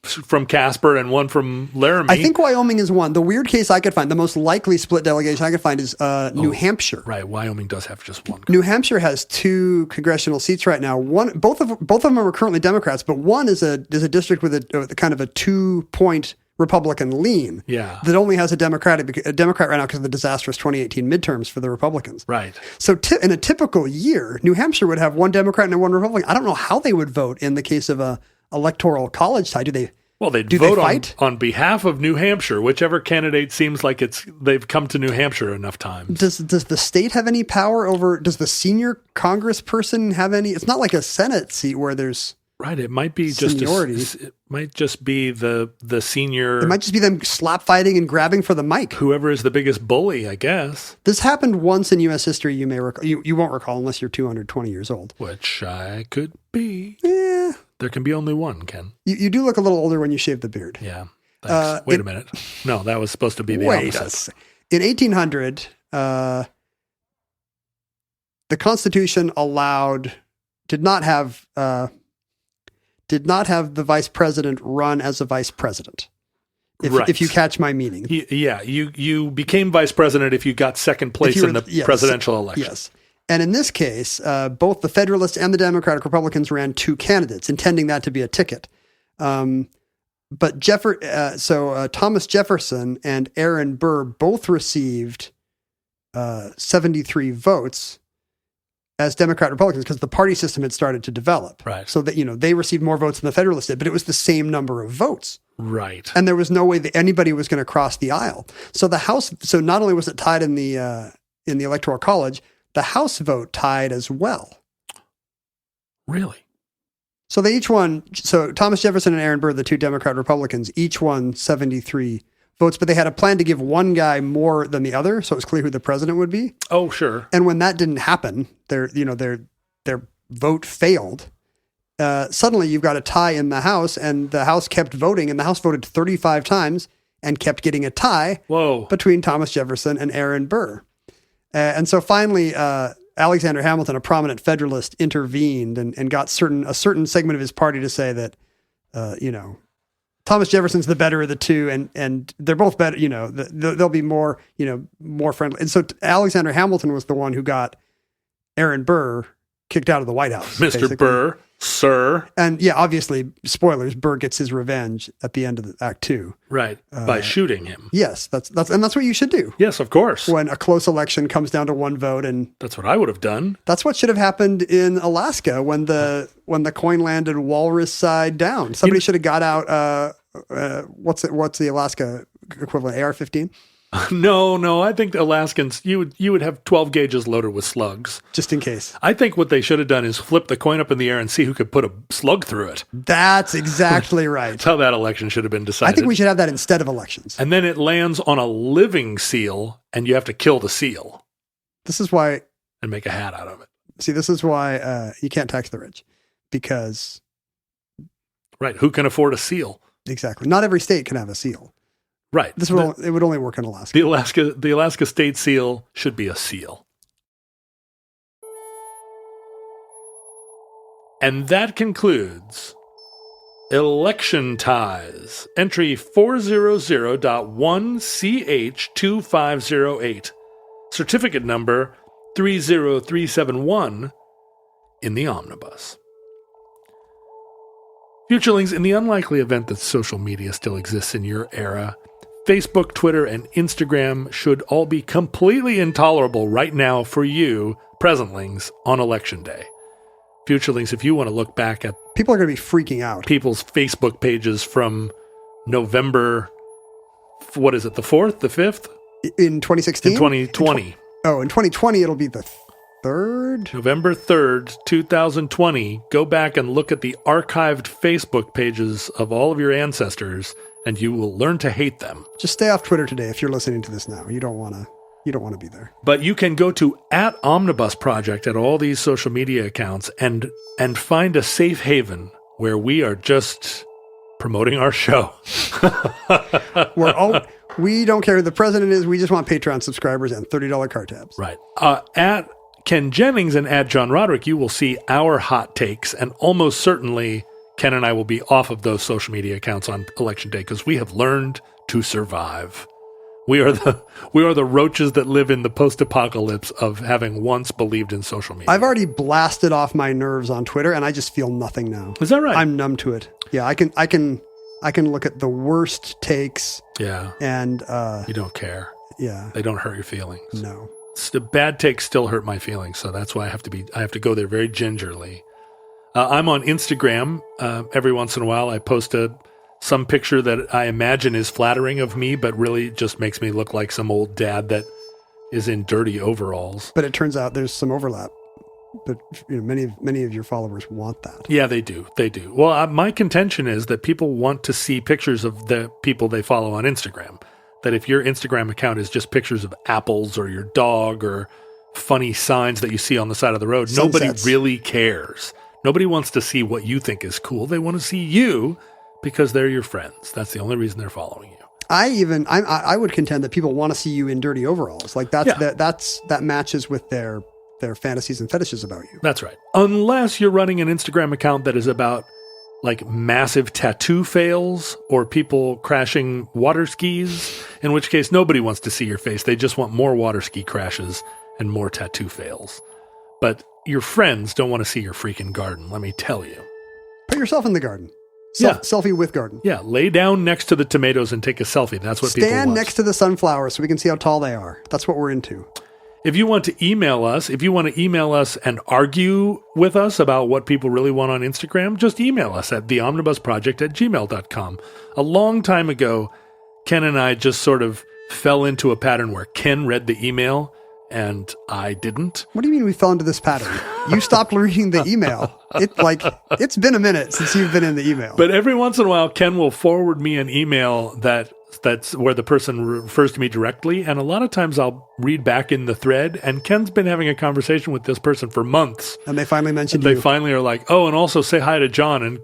Casper and one from Laramie. I think Wyoming is one. The weird case I could find, the most likely split delegation I could find is New Hampshire. Right, Wyoming does have just one. New Hampshire has 2 congressional seats right now. Both of them are currently Democrats, but one is a district with a kind of a 2-point Republican lean. Yeah. That only has a Democrat right now because of the disastrous 2018 midterms for the Republicans. Right. So in a typical year, New Hampshire would have 1 Democrat and 1 Republican. I don't know how they would vote in the case of a electoral college tie. They'd vote on behalf of New Hampshire, whichever candidate seems like they've come to New Hampshire enough times. Does the state have any power over? Does the senior congressperson have any? It's not like a Senate seat where there's right. It might be seniority. It might just be the senior. It might just be them slap fighting and grabbing for the mic. Whoever is the biggest bully, I guess. This happened once in U.S. history. You may recall. You won't recall unless you're 220 years old. Which I could be. Yeah. There can be only one, Ken. You do look a little older when you shave the beard. Yeah. Thanks. Wait a minute. No, that was supposed to be the opposite. In 1800, the Constitution did not have the vice president run as a vice president. If you catch my meaning. You became vice president if you got second place in the presidential election. Yes. And in this case, both the Federalists and the Democratic Republicans ran 2 candidates, intending that to be a ticket. But Thomas Jefferson and Aaron Burr both received 73 votes as Democrat Republicans because the party system had started to develop. Right. So that they received more votes than the Federalists did, but it was the same number of votes. Right. And there was no way that anybody was going to cross the aisle. So the House. So not only was it tied in the Electoral College, the House vote tied as well. Really? So they each won. So Thomas Jefferson and Aaron Burr, the 2 Democrat Republicans, each won 73 votes, but they had a plan to give one guy more than the other, so it was clear who the president would be. Oh, sure. And when that didn't happen, their vote failed. Suddenly, you've got a tie in the House, and the House kept voting, and the House voted 35 times and kept getting a tie between Thomas Jefferson and Aaron Burr. And so finally, Alexander Hamilton, a prominent Federalist, intervened and got a certain segment of his party to say that, Thomas Jefferson's the better of the two, and they're both better. They'll be more friendly. And so Alexander Hamilton was the one who got Aaron Burr kicked out of the White House. Mr. Basically. Burr, sir. And yeah, obviously, spoilers, Burr gets his revenge at the end of Act 2. Right, by shooting him. Yes, that's what you should do. Yes, of course. When a close election comes down to one vote, and that's what I would have done. That's what should have happened in Alaska when the coin landed walrus side down. Somebody should have got out, what's the Alaska equivalent, AR-15? No. I think the Alaskans, you would have 12 gauges loaded with slugs. Just in case. I think what they should have done is flip the coin up in the air and see who could put a slug through it. That's exactly right. That's how that election should have been decided. I think we should have that instead of elections. And then it lands on a living seal, and you have to kill the seal. This is why... And make a hat out of it. See, this is why you can't tax the rich. Because... Right, who can afford a seal? Exactly. Not every state can have a seal. Right. It would only work in Alaska. The Alaska state seal should be a seal. And that concludes Election Ties, entry 400.1CH2508, certificate number 30371 in the omnibus. Futurelings, in the unlikely event that social media still exists in your era, Facebook, Twitter, and Instagram should all be completely intolerable right now for you, presentlings, on Election Day. Futurelings, if you want to look back at... People are going to be freaking out. People's Facebook pages from November, what is it, the 4th, the 5th? In 2016? In 2020. In 2020, it'll be the 3rd? November 3rd, 2020. Go back and look at the archived Facebook pages of all of your ancestors, and you will learn to hate them. Just stay off Twitter today if you're listening to this now. You don't want to be there. But you can go to @Omnibus Project at all these social media accounts and find a safe haven where we are just promoting our show. We don't care who the president is. We just want Patreon subscribers and $30 car tabs. Right. At Ken Jennings and at John Roderick, you will see our hot takes, and almost certainly Ken and I will be off of those social media accounts on Election Day because we have learned to survive. We are the roaches that live in the post-apocalypse of having once believed in social media. I've already blasted off my nerves on Twitter, and I just feel nothing now. Is that right? I'm numb to it. Yeah, I can look at the worst takes. Yeah. And you don't care. Yeah. They don't hurt your feelings. No. The bad takes still hurt my feelings, so that's why I have to go there very gingerly. I'm on Instagram. Every once in a while, I post some picture that I imagine is flattering of me, but really just makes me look like some old dad that is in dirty overalls. But it turns out there's some overlap. But many of your followers want that. Yeah, they do. They do. Well, my contention is that people want to see pictures of the people they follow on Instagram. That if your Instagram account is just pictures of apples or your dog or funny signs that you see on the side of the road, Sunsets. Nobody really cares. Nobody wants to see what you think is cool. They want to see you because they're your friends. That's the only reason they're following you. I would contend that people want to see you in dirty overalls. Like that matches with their fantasies and fetishes about you. That's right. Unless you're running an Instagram account that is about like massive tattoo fails or people crashing water skis, in which case nobody wants to see your face. They just want more water ski crashes and more tattoo fails. But your friends don't want to see your freaking garden, let me tell you. Put yourself in the garden. Selfie with garden. Yeah, lay down next to the tomatoes and take a selfie. That's what people want. Stand next to the sunflowers so we can see how tall they are. That's what we're into. If you want to email us and argue with us about what people really want on Instagram, just email us at theomnibusproject@gmail.com. A long time ago, Ken and I just sort of fell into a pattern where Ken read the email and I didn't. What do you mean we fell into this pattern? You stopped reading the email. It's been a minute since you've been in the email. But every once in a while, Ken will forward me an email that that's where the person refers to me directly. And a lot of times I'll read back in the thread, and Ken's been having a conversation with this person for months. And they finally mentioned They you. finally are like, oh, and also say hi to John. And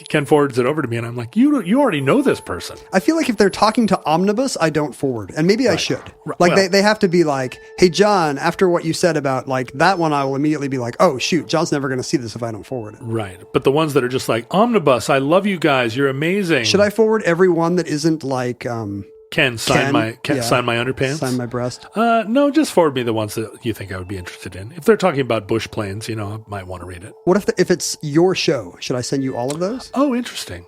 Ken forwards it over to me. And I'm like, you already know this person. I feel like if they're talking to Omnibus, I don't forward. And maybe I should. Like, Well- they have to be like, hey, John, after what you said about like that one, I will immediately be like, oh, shoot, John's never going to see this if I don't forward it. Right. But the ones that are just like, Omnibus, I love you guys. You're amazing. Should I forward every one that isn't like Ken, sign my yeah, sign my underpants? sign my breast? No, just forward me the ones that you think I would be interested in. If they're talking about bush planes, I might want to read it. What if it's your show? Should I send you all of those? Oh, interesting.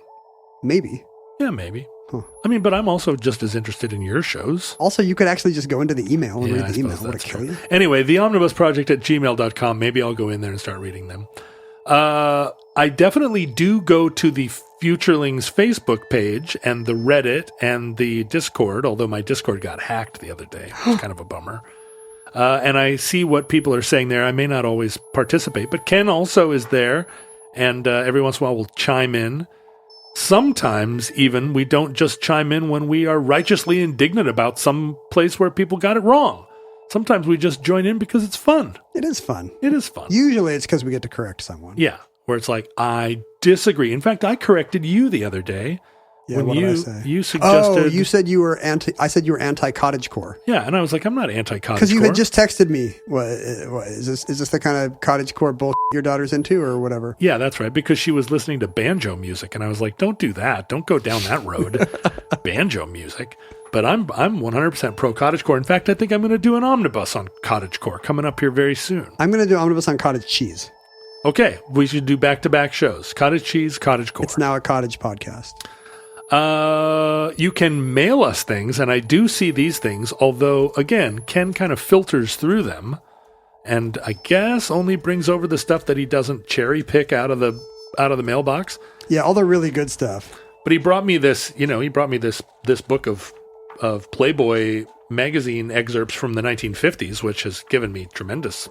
Maybe. Yeah, maybe. Huh. I mean, but I'm also just as interested in your shows. Also, you could actually just go into the email and Yeah, read I the email. suppose Would it that's kill true. you? Anyway, the omnibusproject at gmail.com. Maybe I'll go in there and start reading them. I definitely do go to the Futurelings Facebook page and the Reddit and the Discord, although my Discord got hacked the other day. It's kind of a bummer. And I see what people are saying there. I may not always participate, but Ken also is there, and every once in a while we'll chime in. Sometimes even we don't just chime in when we are righteously indignant about some place where people got it wrong. Sometimes we just join in because it's fun. It is fun. It is fun. Usually it's because we get to correct someone. Yeah, where it's like, I disagree. In fact, I corrected you the other day. Yeah, when what you did I say? you suggested. Oh, you said you were I said you were anti-cottagecore. Yeah, and I was like, I'm not anti-cottagecore. Because you had just texted me. What is this the kind of cottagecore bull your daughter's into or whatever? Yeah, that's right. Because she was listening to banjo music, and I was like, don't do that. Don't go down that road. Banjo music. But I'm 100% pro cottagecore. In fact, I think I'm going to do an omnibus on cottagecore coming up here very soon. I'm going to do omnibus on cottage cheese. Okay, we should do back-to-back shows. Cottage cheese, cottagecore. It's now a cottage podcast. You can mail us things, and I do see these things, although, again, Ken kind of filters through them, and I guess only brings over the stuff that he doesn't cherry pick out of the mailbox. Yeah, all the really good stuff. But he brought me this, this book of Playboy magazine excerpts from the 1950s, which has given me tremendous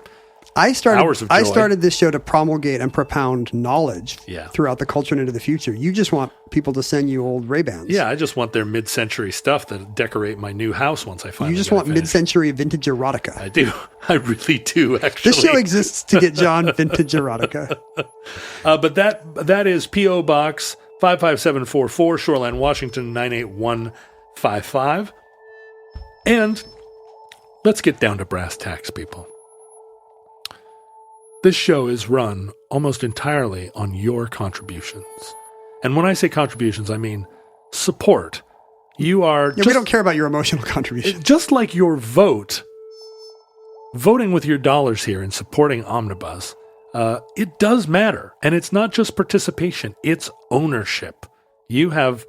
hours of joy. I started this show to promulgate and propound knowledge Yeah. throughout the culture and into the future. You just want people to send you old Ray-Bans. Yeah, I just want their mid-century stuff to decorate my new house once I finally You just get it want finished. mid-century vintage erotica. I do. I really do, actually. This show exists to get John vintage erotica. But that is P.O. Box 55744, Shoreland, Washington 98155. And let's get down to brass tacks, people. This show is run almost entirely on your contributions. And when I say contributions, I mean support. You are Yeah, we don't care about your emotional contribution. just like your voting with your dollars here and supporting Omnibus, it does matter. And it's not just participation, it's ownership. You have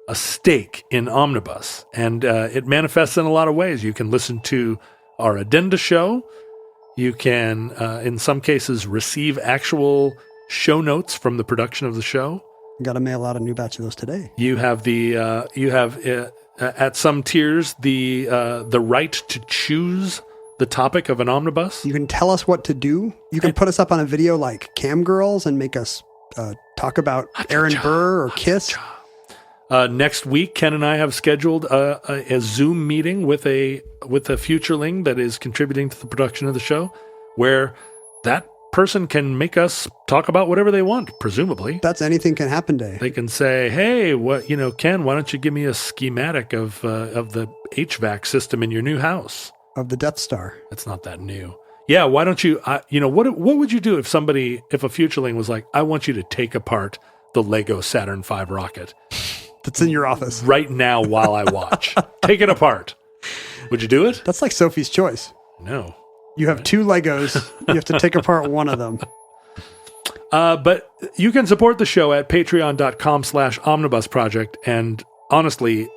a stake in Omnibus, and it manifests in a lot of ways. You can listen to our addenda show. You can, in some cases, receive actual show notes from the production of the show. Got to mail out a new batch of those today. You have at some tiers the right to choose the topic of an omnibus. You can tell us what to do. You can put us up on a video like Cam Girls and make us talk about Aaron Burr or Kiss. Next week, Ken and I have scheduled a Zoom meeting with a futureling that is contributing to the production of the show, where that person can make us talk about whatever they want, presumably. That's anything can happen day. They can say, hey, Ken, why don't you give me a schematic of the HVAC system in your new house? Of the Death Star. It's not that new. Yeah, why don't you, what would you do if a futureling was like, I want you to take apart the Lego Saturn V rocket That's in your office. right now while I watch. Take it apart. Would you do it? That's like Sophie's Choice. No. You have two Legos. You have to take apart one of them. But you can support the show at patreon.com/omnibusproject. And honestly,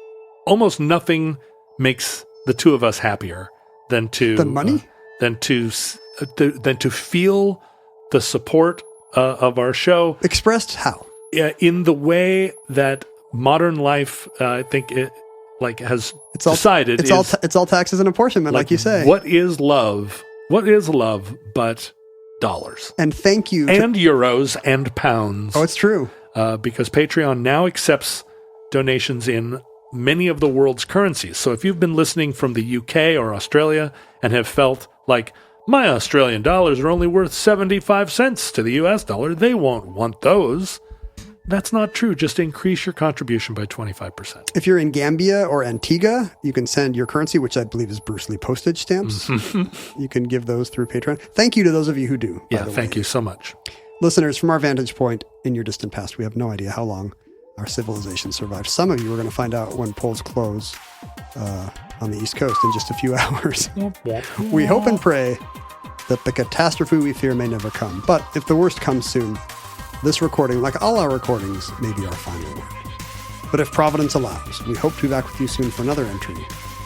almost nothing makes the two of us happier than to The money? than to feel the support of our show Expressed how? in the way that modern life, I think it has It's all decided. It's all taxes and apportionment, like you say. What is love? What is love but dollars And thank you. and euros and pounds? Oh, it's true. Because Patreon now accepts donations in many of the world's currencies. So if you've been listening from the UK or Australia and have felt like, my Australian dollars are only worth 75 cents to the US dollar, they won't want those. That's not true. Just increase your contribution by 25%. If you're in Gambia or Antigua, you can send your currency, which I believe is Bruce Lee postage stamps. You can give those through Patreon. Thank you to those of you who do. Yeah, thank you so much. Listeners, from our vantage point in your distant past, we have no idea how long our civilization survived. Some of you are going to find out when polls close on the East Coast in just a few hours. We hope and pray that the catastrophe we fear may never come. But if the worst comes soon, this recording, like all our recordings, may be our final word. But if Providence allows, we hope to be back with you soon for another entry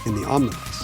in the Omnibus.